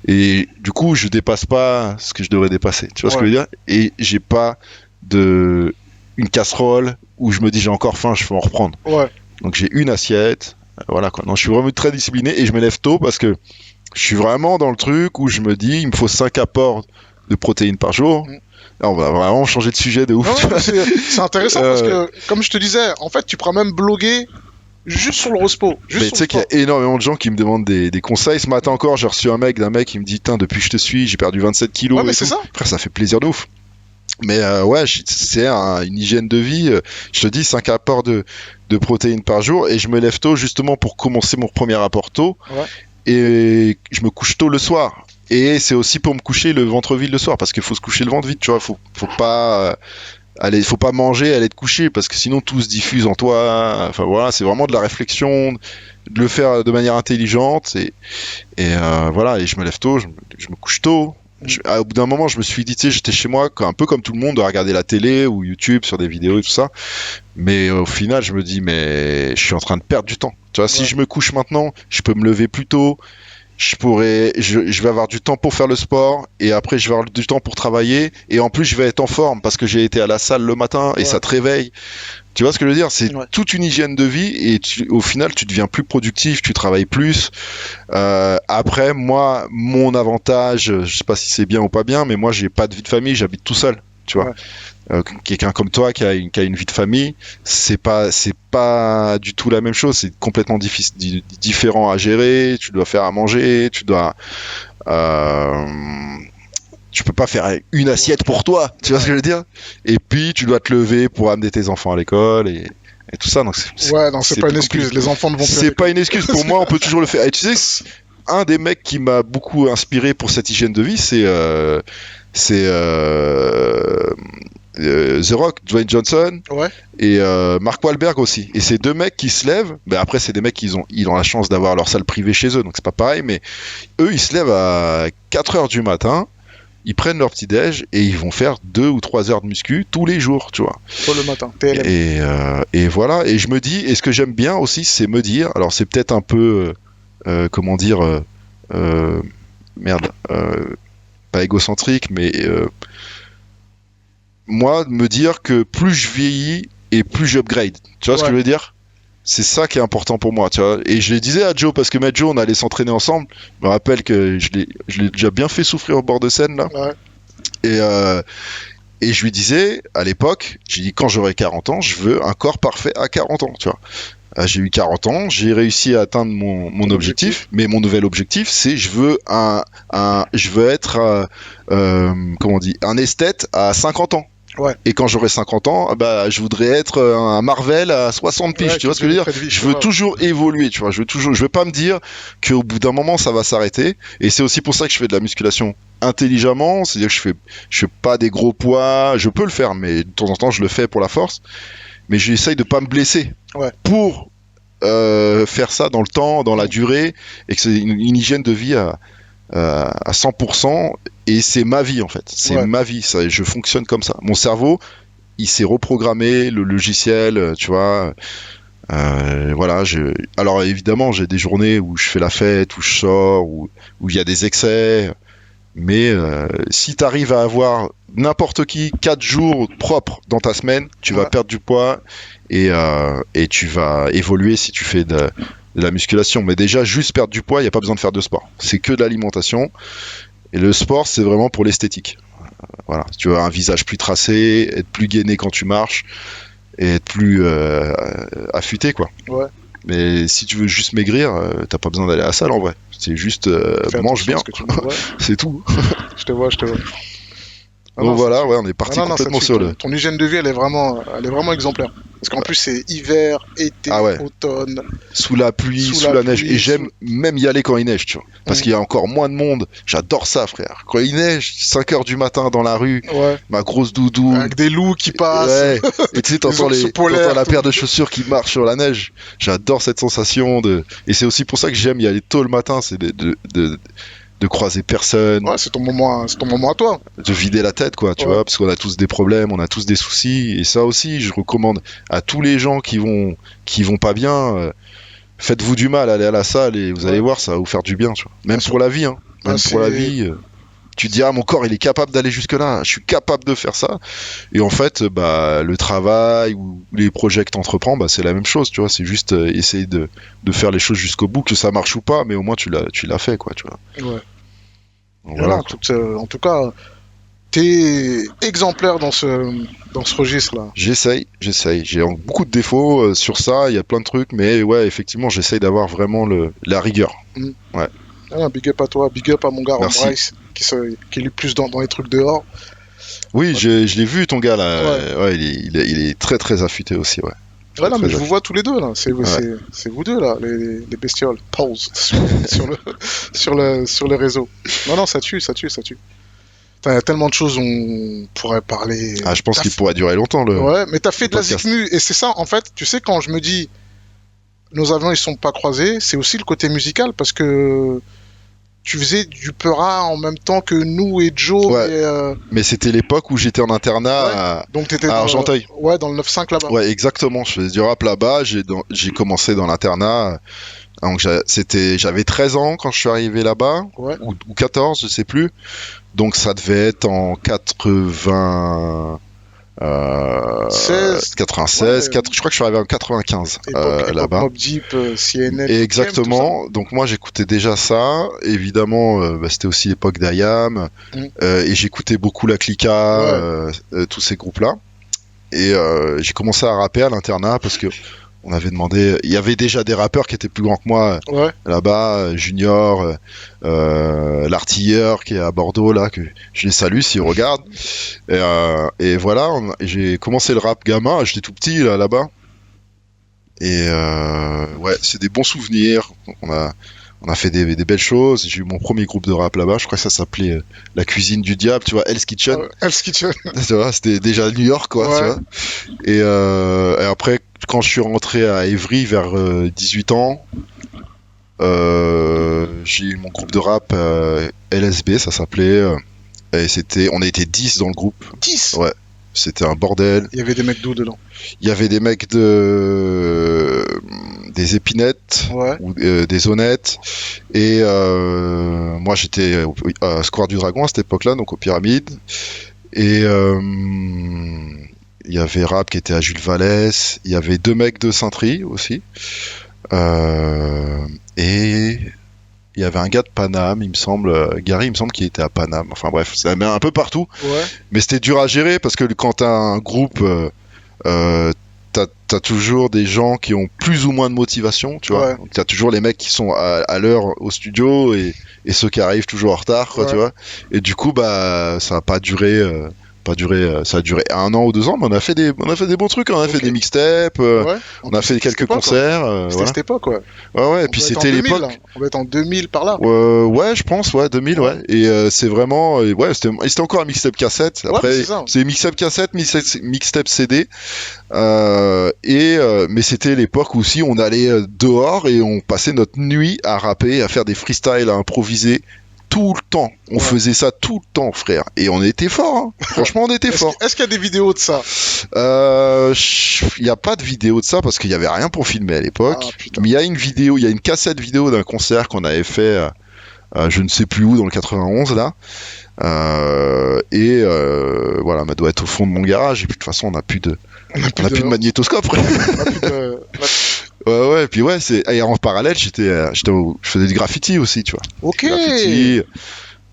Et du coup, je dépasse pas ce que je devrais dépasser. Tu vois ce que je veux dire? Et j'ai pas une casserole où je me dis j'ai encore faim, je peux en reprendre. Donc j'ai une assiette, voilà quoi. Non, je suis vraiment très discipliné et je me lève tôt parce que je suis vraiment dans le truc où je me dis il me faut 5 apports de protéines par jour. Là, on va vraiment changer de sujet de ouf. C'est intéressant parce que, comme je te disais, en fait, tu pourras même bloguer juste sur le respo. Mais tu sais qu'il y a énormément de gens qui me demandent des conseils. Ce matin encore, j'ai reçu un mec qui me dit depuis que je te suis, j'ai perdu 27 kilos. Ouais, mais c'est ça. Frère, ça fait plaisir de ouf. Mais c'est une hygiène de vie. Je te dis 5 apports de protéines par jour et je me lève tôt justement pour commencer mon premier apport tôt. Et je me couche tôt le soir. Et c'est aussi pour me coucher le ventre vide le soir parce qu'il faut se coucher le ventre vide, tu vois. Faut pas faut pas manger, aller te coucher parce que sinon tout se diffuse en toi. Enfin voilà, c'est vraiment de la réflexion, de le faire de manière intelligente et voilà. Et je me lève tôt, je me couche tôt. Au bout d'un moment, je me suis dit, tu sais, j'étais chez moi, un peu comme tout le monde, à regarder la télé ou YouTube sur des vidéos et tout ça. Mais au final, je me dis, mais je suis en train de perdre du temps. Tu vois, si je me couche maintenant, je peux me lever plus tôt. Je vais avoir du temps pour faire le sport et après je vais avoir du temps pour travailler et en plus je vais être en forme parce que j'ai été à la salle le matin et ça te réveille. Tu vois ce que je veux dire? C'est toute une hygiène de vie et au final tu deviens plus productif, tu travailles plus. Après moi, mon avantage, je sais pas si c'est bien ou pas bien, mais moi j'ai pas de vie de famille, j'habite tout seul. Tu vois? Quelqu'un comme toi qui a une vie de famille, c'est pas du tout la même chose, c'est complètement différent à gérer, tu dois faire à manger, tu peux pas faire une assiette pour toi, tu vois ce que je veux dire? Et puis tu dois te lever pour amener tes enfants à l'école et tout ça, donc c'est pas une excuse, les enfants ne vont plus. C'est pas une excuse pour moi, on peut toujours le faire. Et tu sais, un des mecs qui m'a beaucoup inspiré pour cette hygiène de vie, c'est The Rock, Dwayne Johnson et Mark Wahlberg aussi. Et ces deux mecs qui se lèvent, après c'est des mecs ils ont la chance d'avoir leur salle privée chez eux, donc c'est pas pareil, mais eux ils se lèvent à 4h du matin, ils prennent leur petit déj et ils vont faire 2 ou 3 heures de muscu tous les jours, tu vois. Pour le matin, TLM. Et voilà, et je me dis, et ce que j'aime bien aussi, c'est me dire, alors c'est peut-être un peu, comment dire, pas égocentrique, mais moi, me dire que plus je vieillis et plus j'upgrade. Tu vois ce que je veux dire? C'est ça qui est important pour moi, tu vois. Et je le disais à Joe, parce que Joe, on allait s'entraîner ensemble. Je me rappelle que je l'ai déjà bien fait souffrir au bord de scène, là. Et je lui disais, à l'époque, j'ai dit, quand j'aurai 40 ans, je veux un corps parfait à 40 ans, tu vois. J'ai eu 40 ans, j'ai réussi à atteindre mon objectif, mais mon nouvel objectif, c'est je veux être, comment on dit, un esthète à 50 ans. Et quand j'aurai 50 ans, je voudrais être un Marvel à 60 piges, tu vois ce que je veux dire? Je veux toujours évoluer, tu vois. Je veux pas me dire qu'au bout d'un moment ça va s'arrêter. Et c'est aussi pour ça que je fais de la musculation intelligemment, c'est-à-dire que je fais pas des gros poids, je peux le faire, mais de temps en temps je le fais pour la force. Mais j'essaye de pas me blesser pour faire ça dans le temps, dans la durée, et que c'est une hygiène de vie à 100%, et c'est ma vie en fait, c'est ma vie, ça, je fonctionne comme ça. Mon cerveau, il s'est reprogrammé, le logiciel, tu vois. Voilà, alors évidemment, j'ai des journées où je fais la fête, où je sors, où il y a des excès, mais si tu arrives à avoir n'importe qui 4 jours propres dans ta semaine, tu vas perdre du poids et tu vas évoluer si tu fais de la musculation. Mais déjà, juste perdre du poids, il n'y a pas besoin de faire de sport. C'est que de l'alimentation. Et le sport, c'est vraiment pour l'esthétique. Voilà. Si tu veux un visage plus tracé, être plus gainé quand tu marches, et être plus affûté, quoi. Mais si tu veux juste maigrir, t'as pas besoin d'aller à la salle en vrai. C'est juste mange bien. C'est tout. Je te vois. Ah Donc non, voilà, c'est- ouais, on est parti Ah non, non, ça complètement tue. sur Ton, le. ton hygiène de vie, elle est vraiment exemplaire. Parce qu'en plus, c'est hiver, été, Ah ouais. automne, Sous la pluie, sous sous la la neige. Et pluie, j'aime même y aller quand il neige, tu vois. Parce Mhm. qu'il y a encore moins de monde. J'adore ça, frère. Quand il neige, 5 heures du matin dans la rue, Ouais. ma grosse doudoune. Avec des loups qui passent, Ouais. Et tu sais, des ours t'entends polaires, la tout. paire de chaussures qui marche sur la neige. J'adore cette sensation de. Et c'est aussi pour ça que j'aime y aller tôt le matin, c'est de croiser personne, Ouais, c'est ton moment à toi. de vider la tête, quoi, tu Ouais. vois, parce qu'on a tous des problèmes, on a tous des soucis. Et ça aussi, je recommande à tous les gens qui vont pas bien. Faites-vous du mal, allez à la salle et vous allez Ouais. voir, ça va vous faire du bien, tu vois. Même Bien pour la vie, hein. Bah, Même pour la vie. Tu te dis, ah, mon corps, il est capable d'aller jusque-là, je suis capable de faire ça. Et en fait, bah, le travail ou les projets que tu entreprends, bah, c'est la même chose, tu vois. C'est juste essayer de faire les choses jusqu'au bout, que ça marche ou pas, mais au moins tu l'as fait, quoi, tu vois. Ouais. Donc, Non, voilà, non, quoi. en tout cas, t'es exemplaire dans ce registre-là. J'essaye. J'ai beaucoup de défauts sur ça, il y a plein de trucs, mais ouais, effectivement, j'essaye d'avoir vraiment la rigueur. Mm. Ouais. Ah, big up à toi, big up à mon gars Ron Merci. Bryce, qui est lui plus dans les trucs dehors. Oui, Ouais. je l'ai vu, ton gars, là. Ouais. Ouais, il est très, très affûté aussi, ouais. Ouais, non, mais Très je vous affûté. vois tous les deux, là. Ouais. C'est vous deux, là, les bestioles. Pause sur sur le réseau. Non, non, ça tue, ça tue, ça tue. Putain, il y a tellement de choses, on pourrait parler. Ah, je pense T'as qu'il fait- pourrait durer longtemps, Ouais, mais t'as fait le de la podcast. zikmu, et c'est ça, en fait, tu sais, quand je me dis, nos avions, ils sont pas croisés, c'est aussi le côté musical, parce que tu faisais du Peura en même temps que nous et Joe, Ouais. mais, Mais c'était l'époque où j'étais en internat ouais. Donc t'étais à Argenteuil. ouais, dans le 9-5 là-bas. Ouais, exactement. Je faisais du rap là-bas. J'ai commencé dans l'internat. Donc j'avais 13 ans quand je suis arrivé là-bas, Ouais. ou 14, je sais plus. Donc ça devait être en 80, 16, 96, ouais. je crois que je suis arrivé en 95 Époque là-bas. Mobb Deep, CNN, Et tout ça. exactement. Donc moi j'écoutais déjà ça. Évidemment, bah, c'était aussi l'époque d'IAM. Mm. Et j'écoutais beaucoup la Clica, tous ces groupes-là. Et j'ai commencé à rapper à l'internat parce que on avait demandé. Il y avait déjà des rappeurs qui étaient plus grands que moi Ouais. là-bas, Junior, l'artilleur qui est à Bordeaux là, que je les salue s'ils regardent. Et voilà, j'ai commencé le rap gamin, j'étais tout petit là-bas. Et ouais, c'est des bons souvenirs. Donc, on a fait des belles choses. J'ai eu mon premier groupe de rap là-bas. Je crois que ça s'appelait La Cuisine du Diable, tu vois, Hell's Kitchen. Hell's Kitchen. Tu vois, c'était déjà New York, quoi, Ouais. tu vois. Et après, quand je suis rentré à Évry vers 18 ans, j'ai eu mon groupe de rap LSB, ça s'appelait. Et on a été 10 dans le groupe. 10. Ouais. C'était un bordel. Il y avait des mecs d'où dedans? Il y avait des mecs des épinettes, Ouais. ou des honnêtes. Et moi, j'étais à Square du Dragon à cette époque-là, donc aux Pyramides. Et il y avait Rap qui était à Jules Vallès. Il y avait 2 mecs de Saint-Try aussi. Et il y avait un gars de Paname, il me semble, Gary, il me semble qu'il était à Paname. Enfin bref, c'est un peu partout. Ouais. Mais c'était dur à gérer parce que quand t'as un groupe, t'as toujours des gens qui ont plus ou moins de motivation, tu vois. Ouais. Donc, t'as toujours les mecs qui sont à l'heure au studio et ceux qui arrivent toujours en retard, quoi, Ouais. tu vois. Et du coup, bah, ça a pas duré. Ça a duré 1 an ou 2 ans, mais on a fait des bons trucs. On a fait Ok. des mixtapes, Ouais. on a fait C'était quelques cette époque, concerts. C'était Voilà. cette époque, ouais. Ouais, et On puis doit être en c'était 2000, l'époque. là. On va être en 2000 par là. Ouais, je pense, ouais, 2000, ouais. Et c'est vraiment, ouais, c'était encore un mixtape cassette. Ouais, Après, mais c'est ça. c'est mixtape cassette, mixtape CD. Mais c'était l'époque où aussi on allait dehors et on passait notre nuit à rapper, à faire des freestyles, à improviser. Tout le temps. On Ouais. faisait ça tout le temps, frère. Et on était fort, hein. Franchement, on était fort. Est-ce qu'il y a des vidéos de ça? Il n'y a pas de vidéo de ça parce qu'il n'y avait rien pour filmer à l'époque. Ah, putain. Mais il y a une vidéo, il y a une cassette vidéo d'un concert qu'on avait fait je ne sais plus où, dans le 91 là. Voilà, elle doit être au fond de mon garage. Et puis de toute façon, on n'a plus de magnétoscope. on a plus de- Ouais. Et puis ouais, et en parallèle, je faisais du graffiti aussi, tu vois. Ok. Graffiti.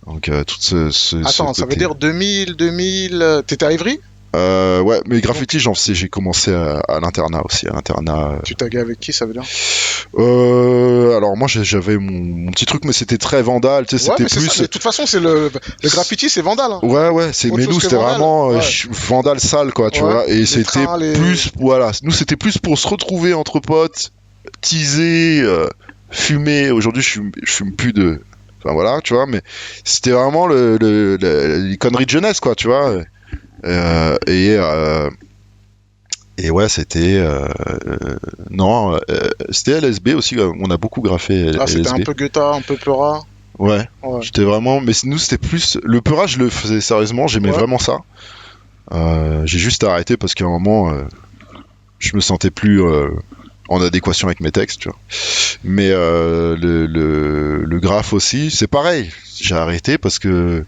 Donc tout ce Attends, ça veut côté. dire 2000, t'étais à Ivry? Ouais, mais graffiti, j'ai commencé à l'internat aussi, à l'internat. Tu taguais avec qui, ça veut dire? Alors moi j'avais mon petit truc, mais c'était très vandal, tu sais, Ouais, c'était mais c'est ça. plus. Mais de toute façon, le graffiti, c'est vandal. Hein. Ouais, Autre mais chose nous que c'était vandal. vraiment Ouais. vandal sale, quoi, tu Ouais. vois, et Les c'était trains, plus, voilà, nous c'était plus pour se retrouver entre potes, teaser, fumer. Aujourd'hui je fume plus de. Enfin voilà, tu vois, mais c'était vraiment les conneries de jeunesse, quoi, tu vois. Euh, et, euh, et ouais, c'était. Non, c'était LSB aussi, on a beaucoup graffé Ah, c'était un LSB. peu Guetta, un peu Peura. Ouais, Ouais. j'étais vraiment. Mais nous, c'était plus. Le peurage, je le faisais sérieusement, j'aimais Ouais. vraiment ça. J'ai juste arrêté parce qu'à un moment, je me sentais plus en adéquation avec mes textes, tu vois. Mais le graphe aussi, c'est pareil. J'ai arrêté parce que.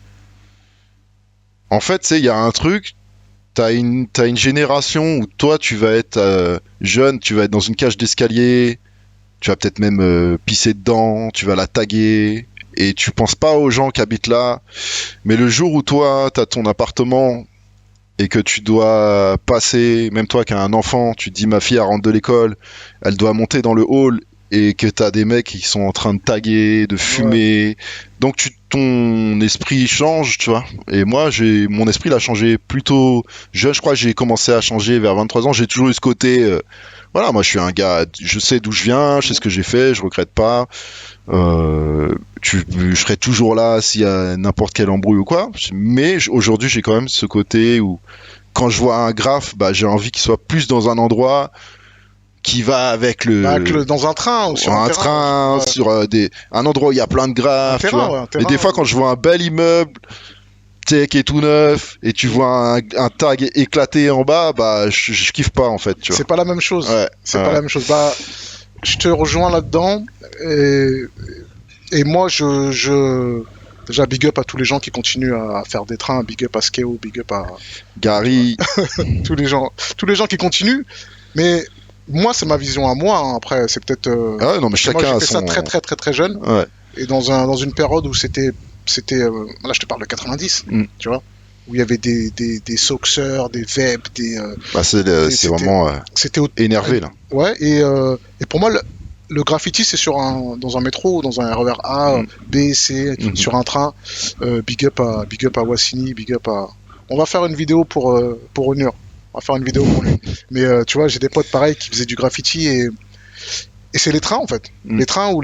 En fait, tu sais, il y a un truc. T'as une génération où toi, tu vas être jeune, tu vas être dans une cage d'escalier, tu vas peut-être même pisser dedans, tu vas la taguer, et tu penses pas aux gens qui habitent là. Mais le jour où toi, t'as ton appartement et que tu dois passer, même toi qui as un enfant, tu te dis ma fille elle rentre de l'école, elle doit monter dans le hall et que t'as des mecs qui sont en train de taguer, de Ouais. fumer, donc ton esprit change, tu vois. Et moi, mon esprit l'a changé plutôt jeune. Je crois que j'ai commencé à changer vers 23 ans. J'ai toujours eu ce côté, voilà, moi je suis un gars, je sais d'où je viens, je sais ce que j'ai fait, je regrette pas. Je serai toujours là s'il y a n'importe quelle embrouille ou quoi. Mais aujourd'hui, j'ai quand même ce côté où, quand je vois un graphe, bah, j'ai envie qu'il soit plus dans un endroit qui va avec Bah, le dans un train ou sur un un terrain. train, Ouais. sur un endroit où il y a plein de Un graphes, tu terrain, vois. ouais, un Mais des terrain. fois, quand je vois un bel immeuble, tu sais, qui est tout neuf, et tu vois un tag éclaté en bas, bah, je kiffe pas, en fait, tu vois. C'est pas la même chose. Ouais, C'est pas la même chose. Bah, je te rejoins là-dedans. Et, et moi, déjà, big up à tous les gens qui continuent à faire des trains. Big up à Skeo, big up à tu vois, Gary, tous les gens qui continuent. Mais moi, c'est ma vision à moi. Hein. Après, c'est peut-être ah ouais, non, mais parce que moi, j'ai chacun a fait ça son. très, très, très, très jeune. Ouais. Et dans une période où là, je te parle de 90. Mm. Tu vois, où il y avait des Soxers, des Veb, Bah, c'est c'était, vraiment c'était énervé, là. ouais, et pour moi, le graffiti, c'est dans un métro, dans un RER A, Mm. B, C, Mhm. sur un train. Big up à Wassini, big up à. On va faire une vidéo pour Onur. On va faire une vidéo pour lui. Mais tu vois, j'ai des potes pareils qui faisaient du graffiti et c'est les trains en fait. Mm. Les trains ou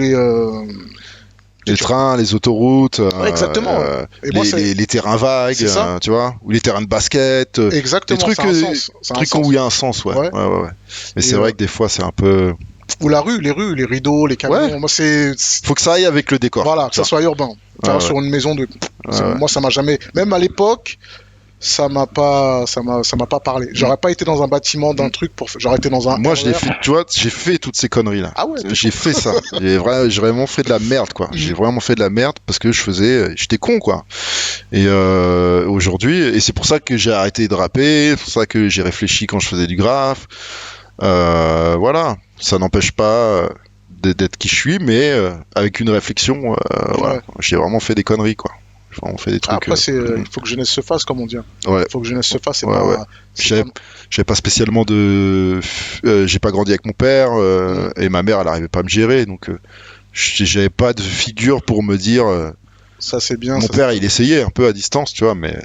Les trains, les autoroutes, Ouais, exactement. Ouais. Et moi, les terrains vagues, c'est ça. tu vois, ou les terrains de basket, des Exactement, trucs, ça a un sens. Ça a un trucs sens. où il y a un sens, ouais. Ouais. Ouais. Mais Et, c'est vrai que des fois, c'est un peu. ou la rue, les rideaux, les Ouais, camions. Moi, faut que ça aille avec le décor. voilà, que tu ça soit urbain. vois. Faire Ouais, sur une maison de. ouais. Moi, ça m'a jamais. Même à l'époque, ça m'a pas parlé. J'aurais pas été dans un bâtiment d'un truc j'aurais été dans un Moi, je l'ai RER. fait, tu vois, j'ai fait toutes ces conneries-là. Ah ouais, J'ai fait ça. J'ai vraiment fait de la merde, quoi. J'ai Mhm. vraiment fait de la merde parce que j'étais con, quoi. Et aujourd'hui, et c'est pour ça que j'ai arrêté de rapper, c'est pour ça que j'ai réfléchi quand je faisais du graphe. Voilà, ça n'empêche pas d'être qui je suis, mais avec une réflexion, voilà. Ouais. J'ai vraiment fait des conneries, quoi. J'ai vraiment fait des trucs. Après, il faut que jeunesse se fasse, comme on dit. Ouais, Il faut que jeunesse se fasse. ouais. J'avais j'avais pas spécialement j'ai pas grandi avec mon père et ma mère, elle arrivait pas à me gérer, donc j'avais pas de figure pour me dire. Ça, c'est bien. Mon Ça, père, il essayait un peu à distance, tu vois, mais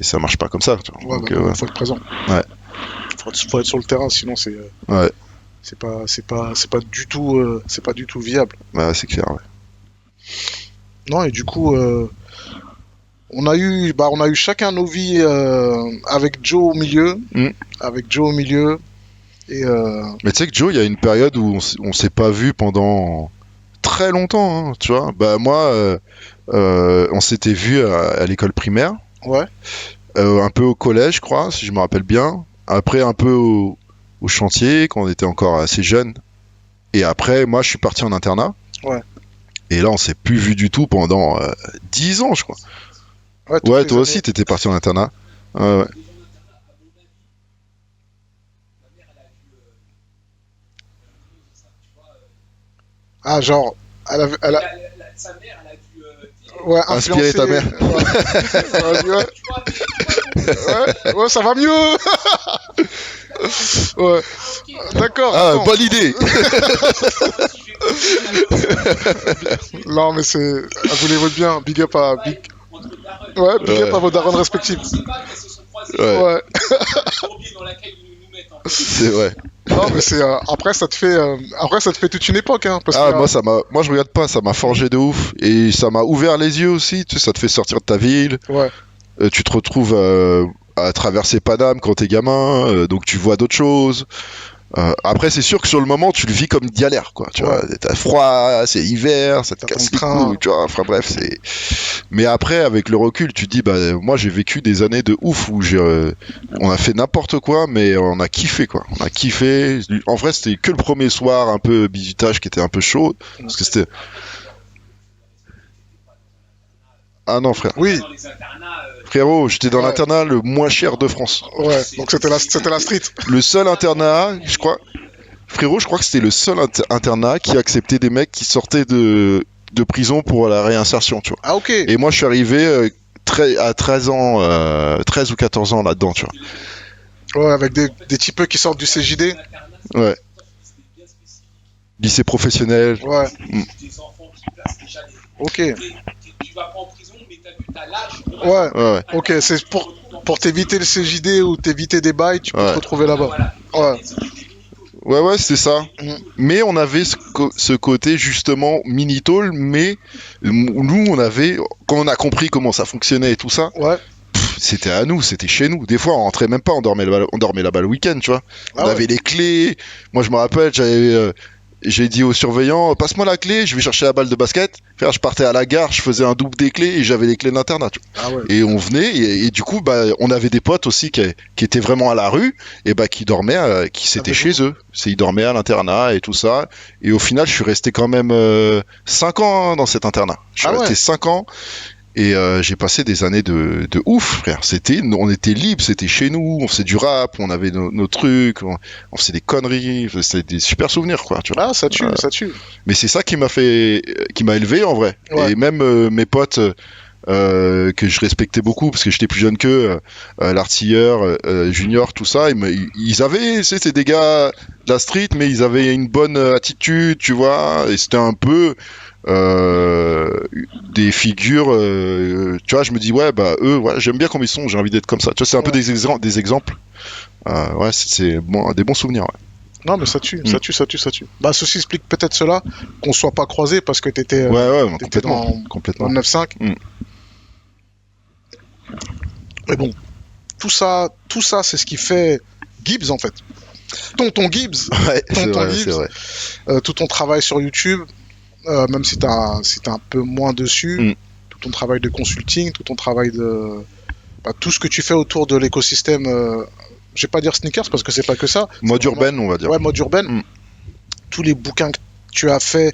ça marche pas comme ça. Tu vois. ouais, Donc, bah, faut être présent. Ouais. Faut être sur le terrain, sinon Ouais, c'est pas du tout viable. bah, c'est clair. Ouais. Non, et du coup, on a eu chacun nos vies avec Joe au milieu, Mm. avec Joe au milieu, et Mais tu sais que Joe, il y a une période où on s'est pas vu pendant très longtemps, hein, tu vois. Bah moi, on s'était vu à l'école primaire, ouais, un peu au collège, je crois, si je me rappelle bien. Après, un peu au chantier, quand on était encore assez jeune. Et après, moi, je suis parti en internat. ouais. Et là, on s'est plus vu du tout pendant 10 ans, je crois. Toutes Ouais, les toi années. aussi, t'étais parti en internat. Ouais. Ah, genre, ouais, Inspirer influencer, ta mère. ouais. Ouais, ouais. Ouais, ça va mieux. Ouais, d'accord. Ah, Non. bonne idée. Non, mais c'est. Ah, vous les voyez bien. Big up à Big. Ouais, big up à vos darons respectifs. Ouais, Ouais. c'est vrai. Non, mais c'est. Après, ça te fait. Après, ça te fait toute une époque, hein. Parce Ah, que. moi je regarde pas, ça m'a forgé de ouf et ça m'a ouvert les yeux aussi, tu sais, ça te fait sortir de ta ville, Ouais. tu te retrouves à traverser Paname quand t'es gamin, donc tu vois d'autres choses. Après, c'est sûr que sur le moment, tu le vis comme une galère, quoi. Tu vois, t'as froid, c'est hiver, ça te T'as casse ton les train. couilles, tu vois. Enfin bref, c'est. Mais après, avec le recul, tu te dis, bah, moi, j'ai vécu des années de ouf où on a fait n'importe quoi, mais on a kiffé, quoi. On a kiffé. En vrai, c'était que le premier soir, un peu bisutage, qui était un peu chaud, parce que c'était. Ah non, frère. Oui. Frérot, j'étais dans Ouais. l'internat le moins cher de France. Ouais. Donc c'était la street. Le seul internat, je crois. Frérot, je crois que c'était le seul internat qui acceptait des mecs qui sortaient de prison pour la réinsertion, tu vois. Ah, ok. Et moi, je suis arrivé à 13 ans, 13 ou 14 ans là-dedans, tu Ouais, avec des types qui sortent du CJD. vois. Ouais. Lycée professionnel. Ouais. Mm. Ok. Ouais. Ouais, ouais. Ok. C'est pour t'éviter le CJD ou t'éviter des bails, tu peux Ouais. te retrouver là-bas. Ouais. Ouais, ouais, c'est ça. Mm. Mais on avait ce côté justement mini-tôle, mais nous, on avait, quand on a compris comment ça fonctionnait et tout ça, Ouais. c'était à nous, c'était chez nous. Des fois, on rentrait même pas, on dormait là-bas le week-end, tu vois. On Ah ouais. avait les clés. Moi, je me rappelle, j'ai dit au surveillant, passe-moi la clé, je vais chercher la balle de basket. Frère, je partais à la gare, je faisais un double des clés et j'avais les clés de l'internat. Tu vois. Ah ouais. Et on venait, et du coup, bah, on avait des potes aussi qui étaient vraiment à la rue, et bah, qui dormaient, c'était Avec chez eux. Ils dormaient à l'internat et tout ça. Et au final, je suis resté quand même 5 ans dans cet internat. Je suis Ah ouais. resté 5 ans. Et j'ai passé des années de ouf, frère. On était libre, c'était chez nous, on faisait du rap, on avait nos trucs, on faisait des conneries, c'était des super souvenirs, quoi. Tu vois. Ah, ça tue, ça tue. Mais c'est ça qui m'a élevé en vrai. Ouais. Et même mes potes que je respectais beaucoup parce que j'étais plus jeune qu'eux, l'artilleur, junior, tout ça, ils avaient, c'était des gars de la street, mais ils avaient une bonne attitude, tu vois. Et c'était un peu des figures, tu vois, je me dis ouais bah eux ouais, j'aime bien comme ils sont, j'ai envie d'être comme ça, tu vois, c'est un peu Ouais. des exemples, ouais, c'est bon, des bons souvenirs, ouais. Non, mais ça tue, ça tue, ça tue, ça tue. Bah, ceci explique peut-être cela, qu'on soit pas croisés parce que t'étais Ouais, t'étais dans complètement. le 9-5. Mm. Mais bon, tout ça, c'est ce qui fait Gibbs en fait. Tonton Gibbs, Ouais, c'est Tonton vrai, Gibbs, c'est vrai. tout ton travail sur YouTube, même si t'as un peu moins dessus, Mm. tout ton travail de consulting, tout ton travail de. Bah, tout ce que tu fais autour de l'écosystème, je vais pas dire sneakers parce que c'est pas que ça. Mode C'est vraiment- urbaine, on va dire. Ouais, mode urbaine. Mm. Tous les bouquins que tu as fait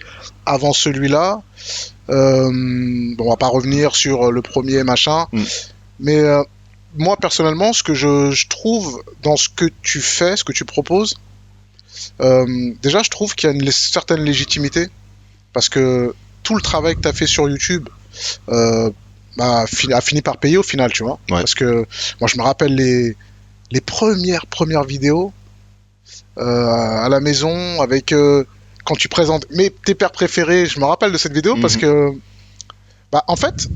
avant celui-là, bon, on va pas revenir sur le premier machin, Mm. mais moi personnellement, ce que je trouve dans ce que tu fais, ce que tu proposes, déjà je trouve qu'il y a une certaine légitimité parce que tout le travail que tu as fait sur YouTube bah, a fini par payer au final, tu vois. Ouais. Parce que moi je me rappelle les premières vidéos à la maison avec quand tu présentes tes pères préférés. Je me rappelle de cette vidéo parce Mhm. que bah, en fait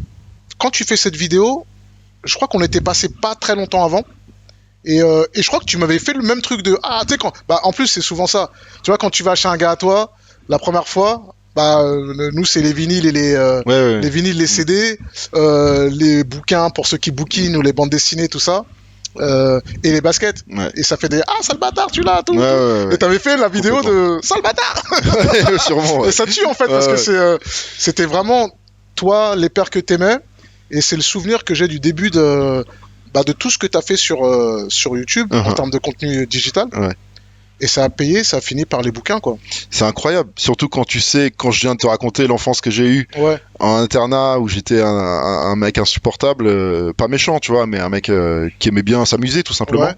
quand tu fais cette vidéo, je crois qu'on était passé pas très longtemps avant. Et je crois que tu m'avais fait le même truc de ah tu sais quand bah en plus c'est souvent ça, tu vois, quand tu vas chez un gars à toi la première fois, bah nous c'est les vinyles et Ouais. les vinyles, les CD, les bouquins pour ceux qui bouquinent ou les bandes dessinées, tout ça, et les baskets. Ouais. Et ça fait des ah sale bâtard tu l'as tout, Ouais. et t'avais fait la vidéo de sale bâtard. Ouais, sûrement, ouais. Et ça tue en fait parce que c'était vraiment toi les pères que t'aimais, et c'est le souvenir que j'ai du début de tout ce que tu as fait sur YouTube en termes de contenu digital. Ouais. Et ça a payé, ça a fini par les bouquins, quoi. C'est incroyable, surtout quand tu sais, quand je viens de te raconter l'enfance que j'ai eue Ouais, en internat où j'étais un mec insupportable, pas méchant, tu vois, mais un mec qui aimait bien s'amuser tout simplement. Ouais.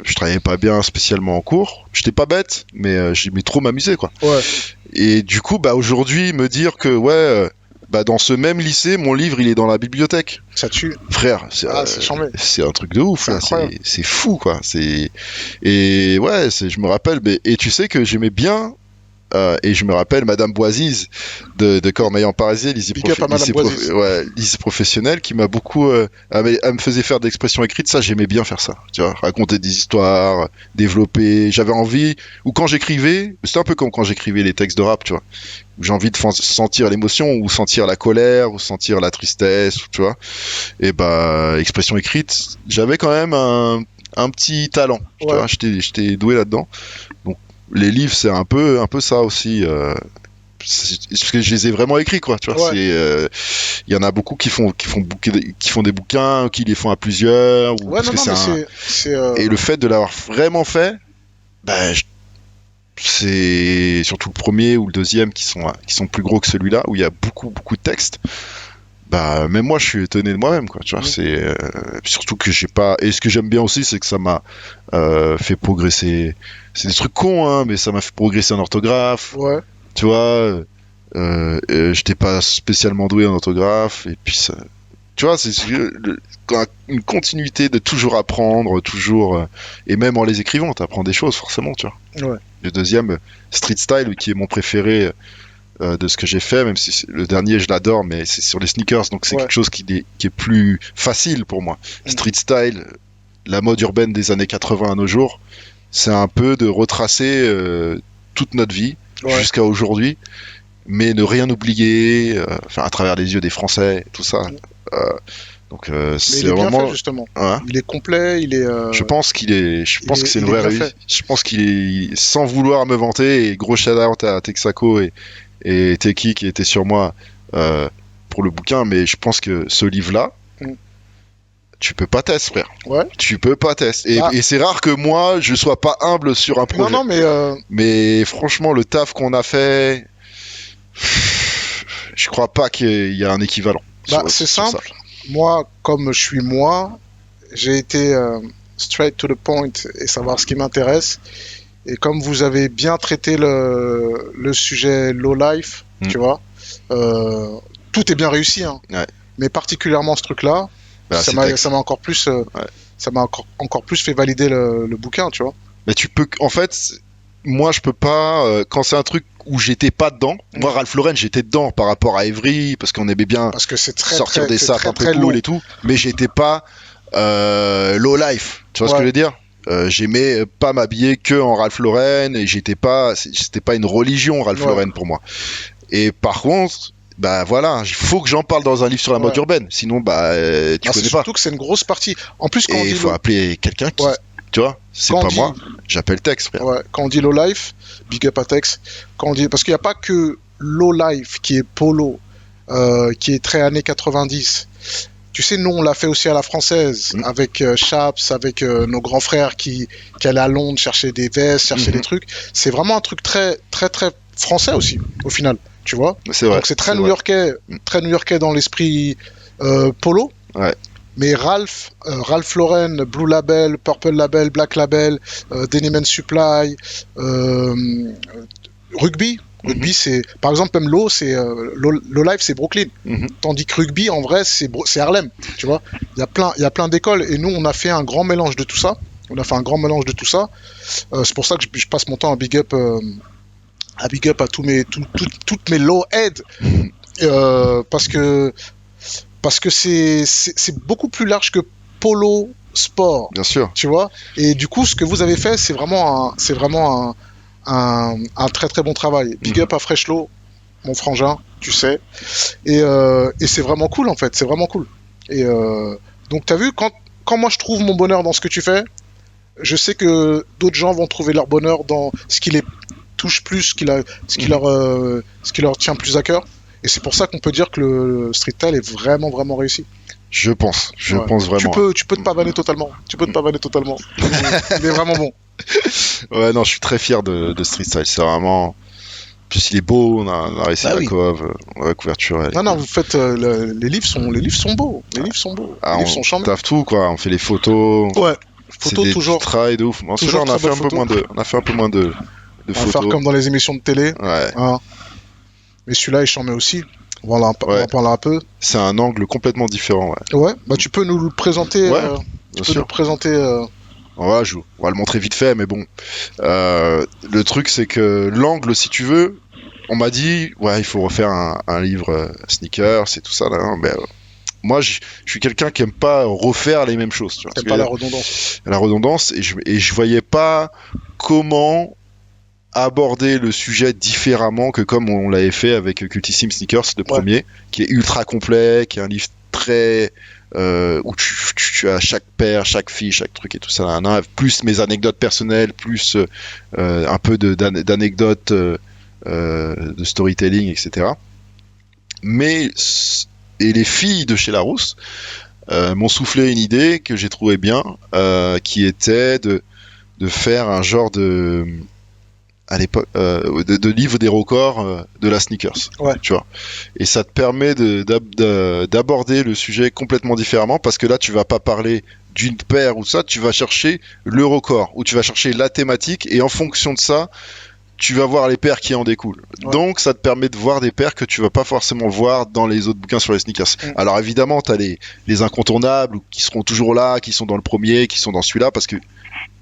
Je travaillais pas bien spécialement en cours, j'étais pas bête, mais j'aimais trop m'amuser, quoi. ouais, Et du coup, bah aujourd'hui, me dire que ouais, bah dans ce même lycée, mon livre il est dans la bibliothèque. Ça tue. Frère, c'est chambé. c'est un truc de ouf là, Incroyable. c'est fou quoi. Et ouais, je me rappelle, et tu sais que j'aimais bien. Et je me rappelle Madame Boisize de Cormeilles-en-Parisier, Big up à Madame Boisize. lycée professionnel, qui m'a beaucoup, elle me faisait faire d'expression écrite. Ça, j'aimais bien faire ça. Tu vois, raconter des histoires, développer. J'avais envie, ou quand j'écrivais, c'était un peu comme quand j'écrivais les textes de rap, tu vois, où j'ai envie de sentir l'émotion, ou sentir la colère, ou sentir la tristesse, tu vois. Et bah, expression écrite, j'avais quand même un petit talent. Tu vois, j'étais doué là-dedans. Donc les livres, c'est un peu ça aussi. Parce que je les ai vraiment écrits, quoi. Tu vois, il y en a beaucoup qui font des bouquins, qui les font à plusieurs. Et le fait de l'avoir vraiment fait, bah, c'est surtout le premier ou le deuxième qui sont plus gros que celui-là, où il y a beaucoup de textes. Bah, même moi, je suis étonné de moi-même, quoi. Tu vois, c'est surtout que j'ai pas. Et ce que j'aime bien aussi, c'est que ça m'a fait progresser. C'est des trucs cons, hein, mais ça m'a fait progresser en orthographe. Ouais. Tu vois, j'étais pas spécialement doué en orthographe, et puis ça. Tu vois, c'est une continuité de toujours apprendre, toujours. Et même en les écrivant, t'apprends des choses, forcément, tu vois. Ouais. Le deuxième, Street Style, qui est mon préféré. De ce que j'ai fait, même si le dernier je l'adore, mais c'est sur les sneakers, donc c'est quelque chose qui est plus facile pour moi. Street Style, la mode urbaine des années 80 à nos jours, c'est un peu de retracer toute notre vie jusqu'à aujourd'hui, mais ne rien oublier, à travers les yeux des Français, tout ça. Donc c'est il est bien vraiment fait, justement. Hein, il est complet, il est. Je pense que c'est une vraie réussite. Je pense qu'il est, sans vouloir me vanter, et gros shout-out à Texaco et Teki qui était sur moi pour le bouquin, mais je pense que ce livre-là, tu peux pas tester, frère. Ouais. Tu peux pas tester. Et c'est rare que moi, je sois pas humble sur un projet. Non, mais franchement, le taf qu'on a fait, je crois pas qu'il y a un équivalent. C'est simple. Moi, comme je suis moi, j'ai été straight to the point et savoir ce qui m'intéresse. Et comme vous avez bien traité le sujet low life, tu vois, tout est bien réussi, hein. Ouais. Mais particulièrement ce truc-là, ça m'a encore plus, ça m'a encore plus fait valider le bouquin, tu vois. Mais tu peux, en fait, moi je peux pas quand c'est un truc où j'étais pas dedans. Moi, Ralph Lauren, j'étais dedans par rapport à Avery parce qu'on aimait bien sortir des sapes un peu cool et tout. Mais j'étais pas low life. Tu vois ce que je veux dire? J'aimais pas m'habiller que en Ralph Lauren et c'était pas une religion Ralph Lauren pour moi. Et par contre, bah voilà, il faut que j'en parle dans un livre sur la mode urbaine. Sinon, tu connais pas. Surtout que c'est une grosse partie. En plus, quand il faut appeler quelqu'un qui. Tu vois, c'est pas moi, j'appelle Tex, frère. Ouais, quand on dit low life, big up à Tex. Parce qu'il n'y a pas que low life qui est polo, qui est très années 90. Tu sais, nous, on l'a fait aussi à la française, avec Chaps, avec nos grands frères qui allaient à Londres chercher des vestes, chercher des trucs. C'est vraiment un truc très, très, très français aussi, au final, tu vois. C'est vrai. Donc c'est très new-yorkais dans l'esprit polo. Ouais. Mais Ralph Lauren, Blue Label, Purple Label, Black Label, Denim & Supply, Rugby. Rugby, c'est, par exemple, même Low Life, c'est Brooklyn. Tandis que Rugby, en vrai, c'est Harlem, tu vois. Il y a plein d'écoles et nous, on a fait un grand mélange de tout ça. C'est pour ça que je passe mon temps à big up à toutes mes low heads. Parce que c'est beaucoup plus large que polo sport. Bien sûr. Tu vois. Et du coup, ce que vous avez fait, c'est vraiment un très très bon travail. Big up à Freshlo, mon frangin, tu sais. Et c'est vraiment cool, en fait. C'est vraiment cool. Et donc, t'as vu, quand moi je trouve mon bonheur dans ce que tu fais, je sais que d'autres gens vont trouver leur bonheur dans ce qui les touche plus, ce qui leur tient plus à cœur. Et c'est pour ça qu'on peut dire que le street style est vraiment, vraiment réussi. Je pense vraiment. Tu peux te pavaner totalement. Il est vraiment bon. Ouais, non, je suis très fier de Street Style. C'est vraiment. En plus, il est beau. On a réussi la couverture. Non, vous faites. Les livres sont beaux. Les livres sont beaux. Les livres sont charmants. On taffe tout, quoi. On fait les photos. Ouais. Photos toujours. Travail de ouf. En ce genre, on a fait un peu moins de photos. On va faire comme dans les émissions de télé. Ouais. Hein. Mais celui-là, il charmait aussi. On va en parler un peu. C'est un angle complètement différent. Ouais, Ouais, bah tu peux nous le présenter. ouais Tu bien peux nous sûr. le présenter. On va le montrer vite fait, mais bon. Le truc, c'est que l'angle, si tu veux, on m'a dit, ouais, il faut refaire un livre sneakers, c'est tout ça. Là, hein, mais, moi, je suis quelqu'un qui aime pas refaire les mêmes choses. Tu vois, T'aimes pas la redondance. la redondance, et je voyais pas comment aborder le sujet différemment que comme on l'avait fait avec Cultissime Sneakers, le Ouais. premier, qui est ultra complet, qui est un livre très où tu as chaque paire, chaque fille, chaque truc et tout ça, là, là, plus mes anecdotes personnelles, plus un peu d'anecdotes de storytelling, etc. Mais et les filles de chez Larousse m'ont soufflé une idée que j'ai trouvé bien, qui était de faire un genre de à l'époque de livre des records de la sneakers, Ouais. tu vois, et ça te permet d'aborder le sujet complètement différemment, parce que là tu vas pas parler d'une paire ou ça, tu vas chercher le record, ou tu vas chercher la thématique, et en fonction de ça tu vas voir les paires qui en découlent. Ouais. Donc ça te permet de voir des paires que tu vas pas forcément voir dans les autres bouquins sur les sneakers. Alors évidemment t'as les incontournables qui seront toujours là, qui sont dans le premier, qui sont dans celui-là, parce que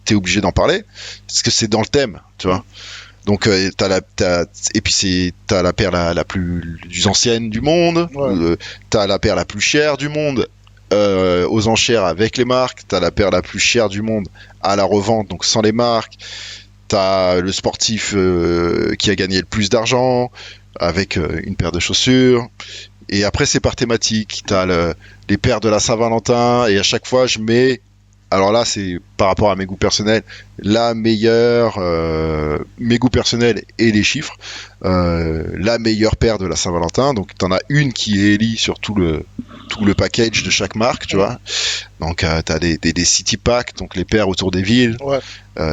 t'es obligé d'en parler, parce que c'est dans le thème, tu vois. Donc et puis t'as la paire la plus ancienne du monde, Ouais. t'as la paire la plus chère du monde aux enchères avec les marques, t'as la paire la plus chère du monde à la revente, donc sans les marques, t'as le sportif qui a gagné le plus d'argent avec une paire de chaussures, et après c'est par thématique, t'as les paires de la Saint-Valentin, et à chaque fois je mets, alors là c'est par rapport à mes goûts personnels, la meilleure, mes goûts personnels et les chiffres, la meilleure paire de la Saint-Valentin, donc t'en as une qui est élie sur tout le package de chaque marque, tu vois. Donc t'as des city packs, donc les paires autour des villes, Ouais.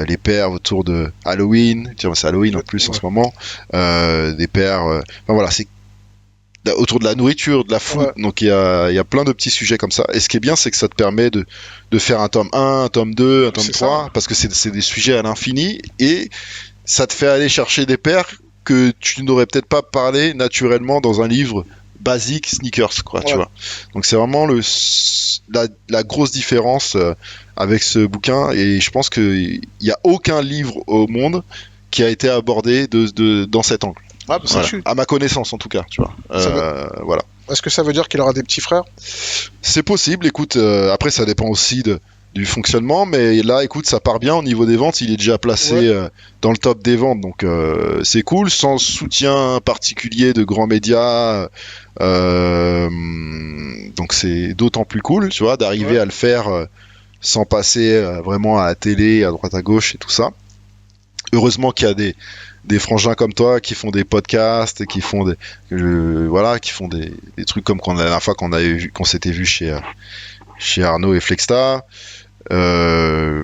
les paires autour de Halloween, tu vois, c'est Halloween en plus en ce moment, des paires, enfin voilà, c'est autour de la nourriture, de la food, Ouais. donc il y a plein de petits sujets comme ça, et ce qui est bien c'est que ça te permet de faire un tome 1, un tome 2, un tome C'est 3, ça. parce que c'est des sujets à l'infini, et ça te fait aller chercher des paires que tu n'aurais peut-être pas parlé naturellement dans un livre basique sneakers, quoi, tu Ouais. vois. Donc c'est vraiment la grosse différence avec ce bouquin, et je pense qu'il n'y a aucun livre au monde qui a été abordé dans cet angle. Ah, bah, ça Voilà. tue. À ma connaissance en tout cas, tu vois. Voilà. Est-ce que ça veut dire qu'il aura des petits frères? C'est possible, écoute, après ça dépend aussi du fonctionnement, mais là écoute, ça part bien au niveau des ventes, il est déjà placé Ouais. dans le top des ventes, donc c'est cool, sans soutien particulier de grands médias, donc c'est d'autant plus cool, tu vois, d'arriver Ouais. à le faire sans passer vraiment à la télé, à droite à gauche et tout ça. Heureusement qu'il y a des frangins comme toi qui font des podcasts, qui font voilà, qui font des trucs comme la dernière fois qu'on s'était vu chez Arnaud et Flexta. Je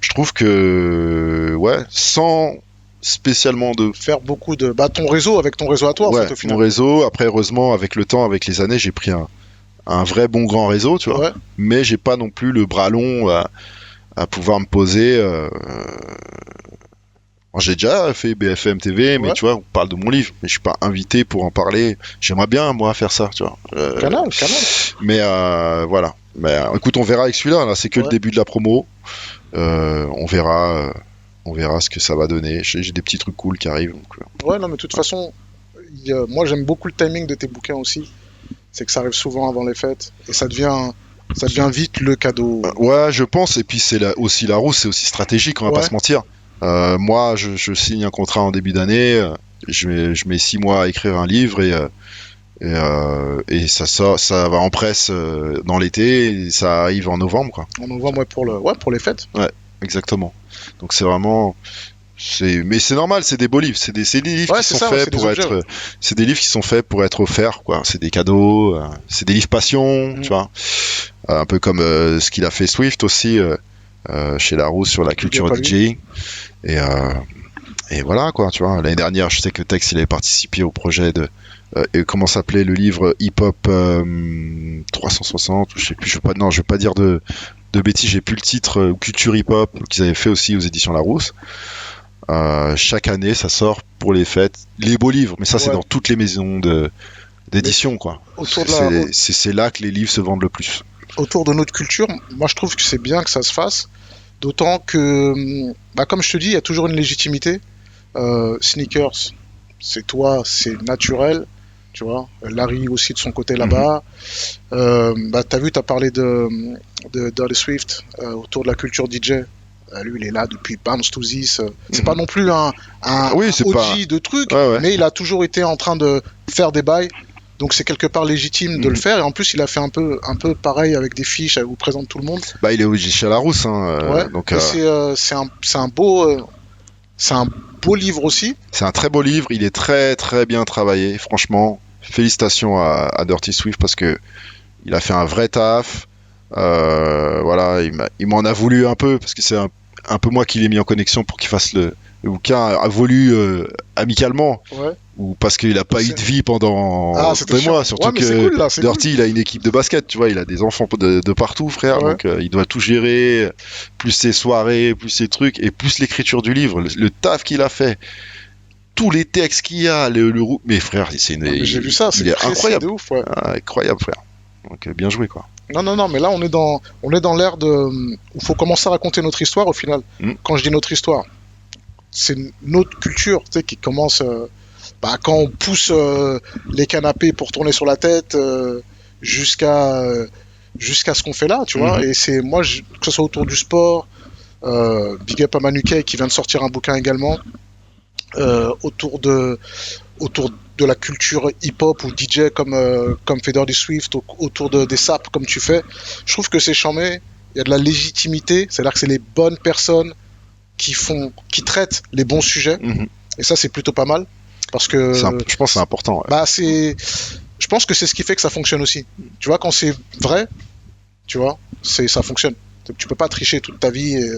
trouve que ouais, sans spécialement de Faire beaucoup de. Bah, ton réseau, avec ton réseau à toi, en ouais, fait, au mon final. réseau. Après, heureusement, avec le temps, avec les années, j'ai pris un vrai bon grand réseau, tu vois. Ouais. Mais j'ai pas non plus le bras long à pouvoir me poser. J'ai déjà fait BFM TV, mais Ouais. tu vois, on parle de mon livre, mais je suis pas invité pour en parler. J'aimerais bien, moi, faire ça, tu vois. Canal. Mais voilà. Mais écoute, on verra avec celui-là. Là, c'est que le Ouais. début de la promo. On verra ce que ça va donner. J'ai des petits trucs cool qui arrivent. Donc, Ouais, non, mais de toute façon, moi, j'aime beaucoup le timing de tes bouquins aussi. C'est que ça arrive souvent avant les fêtes. Et ça devient vite le cadeau. ouais, je pense. Et puis c'est aussi la roue, c'est aussi stratégique. On va Ouais. pas se mentir. Moi, je signe un contrat en début d'année. Je mets 6 mois à écrire un livre, et ça va en presse dans l'été, et ça arrive en novembre, quoi. On en voit, moi, pour les fêtes. Ouais, exactement. Donc c'est vraiment, mais c'est normal, c'est des beaux livres, c'est des livres Ouais, qui c'est sont ça, ouais, faits c'est des pour objets, être, ouais. c'est des livres qui sont faits pour être offerts, quoi. C'est des cadeaux, c'est des livres passion, Mm. tu vois. Un peu comme ce qu'il a fait Swift aussi chez Larousse sur la culture pas lui. DJ. Et voilà, quoi, tu vois. L'année dernière, je sais que Tex, il avait participé au projet de et comment s'appelait le livre Hip Hop 360, ou je sais plus, je vais pas dire de bêtises, j'ai plus le titre, ou Culture Hip Hop, qu'ils avaient fait aussi aux éditions Larousse. Chaque année, ça sort pour les fêtes, les beaux livres, mais ça c'est Ouais. dans toutes les maisons d'édition, quoi. Autour de, C'est là que les livres se vendent le plus. autour de notre culture, moi je trouve que c'est bien que ça se fasse, d'autant que, bah, comme je te dis, il y a toujours une légitimité. Sneakers, c'est toi, c'est naturel, tu vois. Larry aussi de son côté là-bas. Bah, t'as vu, t'as parlé de Dirty Swift autour de la culture DJ. Lui, il est là depuis Bounce to This. C'est pas non plus un Oui, c'est OG pas... de trucs, Ouais, ouais. mais il a toujours été en train de faire des bails. Donc c'est quelque part légitime de le faire. Et en plus, il a fait un peu pareil avec des fiches où il présente tout le monde. Bah, il est OG chez Larousse, hein. Ouais. Donc, Et c'est un beau, c'est un beau livre aussi. c'est un très beau livre. Il est très, très bien travaillé. Franchement, félicitations à Dirty Swift parce que il a fait un vrai taf. Voilà, il m'en a voulu un peu parce que c'est un peu moi qui l'ai mis en connexion pour qu'il fasse le bouquin a voulu amicalement Ouais. ou parce qu'il a pas eu de vie pendant c'était 2 chiant. mois, surtout Ouais, mais c'est que cool, là, c'est Dirty il a une équipe de basket, tu vois, il a des enfants de partout, frère, Ouais. donc il doit tout gérer, plus ses soirées, plus ses trucs et plus l'écriture du livre, le taf qu'il a fait, tous les textes qu'il y a, mais frère, Mais j'ai vu ça, il c'est est précis incroyable, de ouf. Ouais. Ah, incroyable, frère. Donc bien joué, quoi. Non, mais là on est dans l'ère où il faut commencer à raconter notre histoire au final. Quand je dis notre histoire, c'est notre culture, tu sais, qui commence bah, quand on pousse les canapés pour tourner sur la tête jusqu'à ce qu'on fait là, tu vois. Et c'est moi, que ce soit autour du sport, big up à Manu Kay qui vient de sortir un bouquin également autour de la culture hip-hop ou DJ comme fait Dirty Swift, autour des saps comme tu fais. Je trouve que c'est charmé, il y a de la légitimité, c'est-à-dire que c'est les bonnes personnes qui traitent les bons sujets, et ça c'est plutôt pas mal, parce que je pense que c'est important. Ouais. Bah, je pense que c'est ce qui fait que ça fonctionne aussi. Tu vois, quand c'est vrai, tu vois, ça fonctionne. Tu peux pas tricher toute ta vie et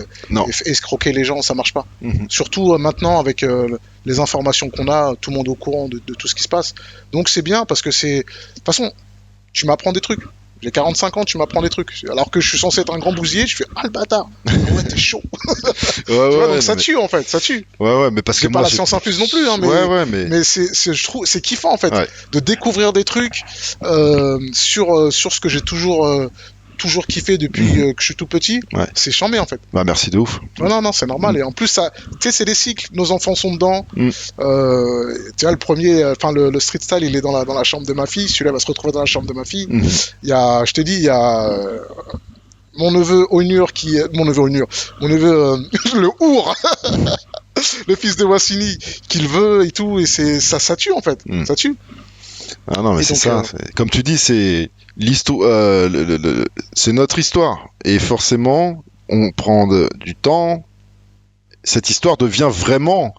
escroquer les gens, ça marche pas. Surtout maintenant avec les informations qu'on a, tout le monde au courant de tout ce qui se passe. Donc c'est bien parce que de toute façon, tu m'apprends des trucs. J'ai 45 ans, tu m'apprends des trucs. Alors que je suis censé être un grand bousillé, je fais ah le bâtard. Ouais, t'es chaud. Tu vois, donc ça tue en fait, ça tue. Ouais, mais parce que c'est pas la science infuse non plus, hein, mais je trouve c'est kiffant en fait de découvrir des trucs sur ce que j'ai toujours kiffé depuis que je suis tout petit. C'est chambé en fait. Bah merci de ouf. Non, c'est normal. Et en plus, tu sais, c'est des cycles. Nos enfants sont dedans. Tu vois, le premier, enfin le street style, il est dans la chambre de ma fille. Celui-là va se retrouver dans la chambre de ma fille. Il y a, je te dis, il y a mon neveu Onur mon neveu le Our, le fils de Wassini, qui le veut et tout. Et ça tue en fait. Ça tue. Ah non, mais c'est ça. Comme tu dis, c'est l'histoire, c'est notre histoire. Et forcément, on prend du temps. Cette histoire devient vraiment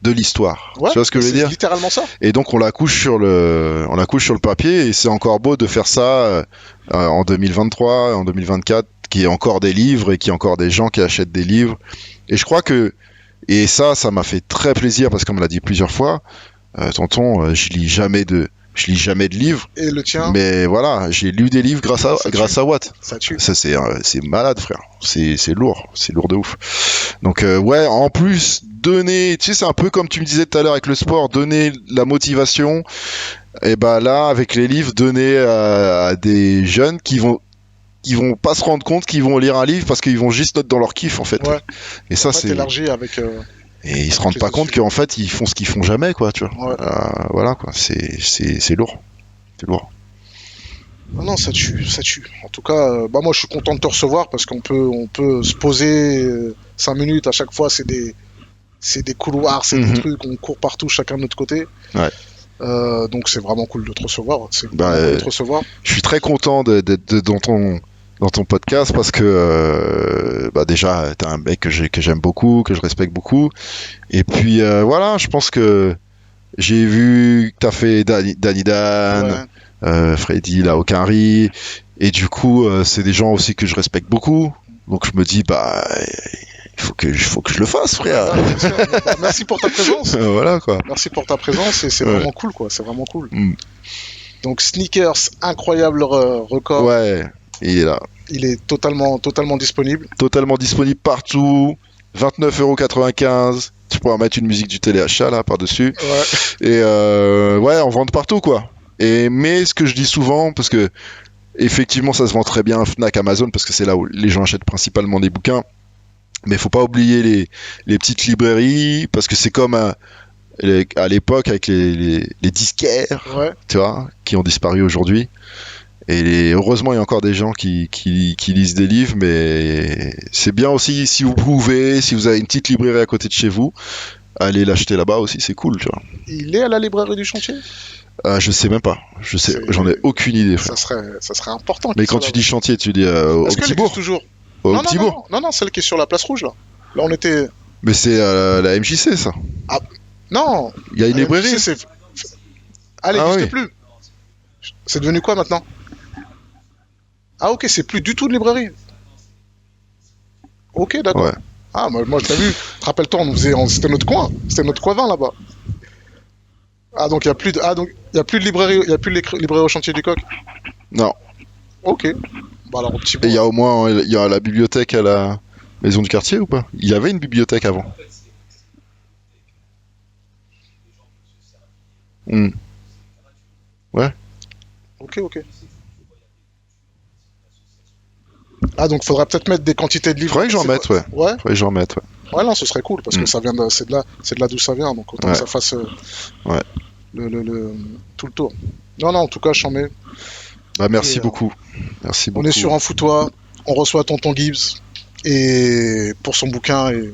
de l'histoire. Ouais, tu vois ce que je veux dire ? C'est littéralement ça. Et donc on la couche sur le papier. Et c'est encore beau de faire ça en 2023, en 2024, qu'il y ait encore des livres et qu'il y ait encore des gens qui achètent des livres. Et je crois que ça m'a fait très plaisir parce qu'on me l'a dit plusieurs fois. Tonton, je lis jamais de livres. Et le tien ? Mais voilà, j'ai lu des livres grâce à Watt. Ça tue. Ça c'est malade, frère. C'est lourd de ouf. Donc ouais, en plus donner, tu sais, c'est un peu comme tu me disais tout à l'heure avec le sport, donner la motivation. Et bah là, avec les livres, donner à des jeunes qui vont pas se rendre compte qu'ils vont lire un livre parce qu'ils vont juste noter dans leur kiff en fait. Ouais. Et ça c'est élargi avec. Et ils se rendent pas compte qu'en fait ils font ce qu'ils font jamais, quoi, tu vois. Ouais. Voilà quoi, c'est lourd. C'est lourd. Non, ça tue. En tout cas, bah moi je suis content de te recevoir parce qu'on peut se poser 5 minutes à chaque fois. C'est des couloirs, c'est des trucs, on court partout chacun de notre côté. Ouais. Donc c'est vraiment cool de te recevoir. Je suis très content d'être dans ton podcast parce que déjà t'es un mec que j'aime beaucoup, que je respecte beaucoup. Et puis voilà, je pense que j'ai vu que t'as fait Danny Dan, Freddy La Ocarry, et du coup c'est des gens aussi que je respecte beaucoup. Donc je me dis il faut que je le fasse, frère. Merci pour ta présence. Voilà quoi. Merci pour ta présence et c'est vraiment cool quoi. C'est vraiment cool. Donc Sneakers, incroyable record. Ouais. Il est là. Il est totalement disponible. Totalement disponible partout. 29,95 €. Tu pourras mettre une musique du téléachat là par-dessus. Ouais. Et on vend partout quoi. Mais ce que je dis souvent, parce que effectivement, ça se vend très bien, Fnac, Amazon, parce que c'est là où les gens achètent principalement des bouquins. Mais faut pas oublier les petites librairies, parce que c'est comme à l'époque avec les disquaires, Ouais. tu vois, qui ont disparu aujourd'hui. Et heureusement, il y a encore des gens qui lisent des livres, mais c'est bien aussi, si vous pouvez, si vous avez une petite librairie à côté de chez vous, allez l'acheter là-bas aussi, c'est cool, tu vois. Il est à la librairie du chantier? Je sais même pas, j'en ai aucune idée, frère. Ça serait important. Mais qu'il quand soit tu là-bas. dis chantier, tu dis au Est-ce qu'elle Petit existe Bourg. toujours? Au Non, Petit non, Bourg. non, non, celle qui est sur la place rouge là. Là, on était. Mais c'est la MJC, ça. Non. Il y a une La librairie. MJC, elle Ah n'existe oui. plus. C'est devenu quoi maintenant? Ah ok, c'est plus du tout de librairie. Ok, d'accord. Ouais. Ah, moi je t'ai vu. Rappelle-toi, c'était notre coin. C'était notre coin là-bas. Ah, donc il n'y a plus de, ah, donc, il y a plus de librairie, il y a plus de librairie au chantier du Coq. Non. Ok. Bah alors, au petit Et bout. il y a au moins, il y a la bibliothèque à la maison du quartier ou pas? Il y avait une bibliothèque avant. Hmm. Ok, ok. Ah, donc faudra peut-être mettre des quantités de livres. Faudrait que j'en C'est mette, pas- ouais. Ouais. Faudrait que j'en mette, ouais. Ouais, non, ce serait cool parce que Mm. ça vient c'est de là d'où ça vient, donc autant Ouais. que ça fasse Ouais. tout le tour. Non, non, en tout cas, j'en mets. Bah, merci Et, beaucoup. Merci On beaucoup. est sur un foutoir, on reçoit Tonton Gibbs et pour son bouquin et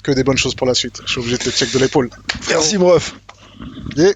que des bonnes choses pour la suite. Je suis obligé de te check de l'épaule. Merci, bref. Yeah.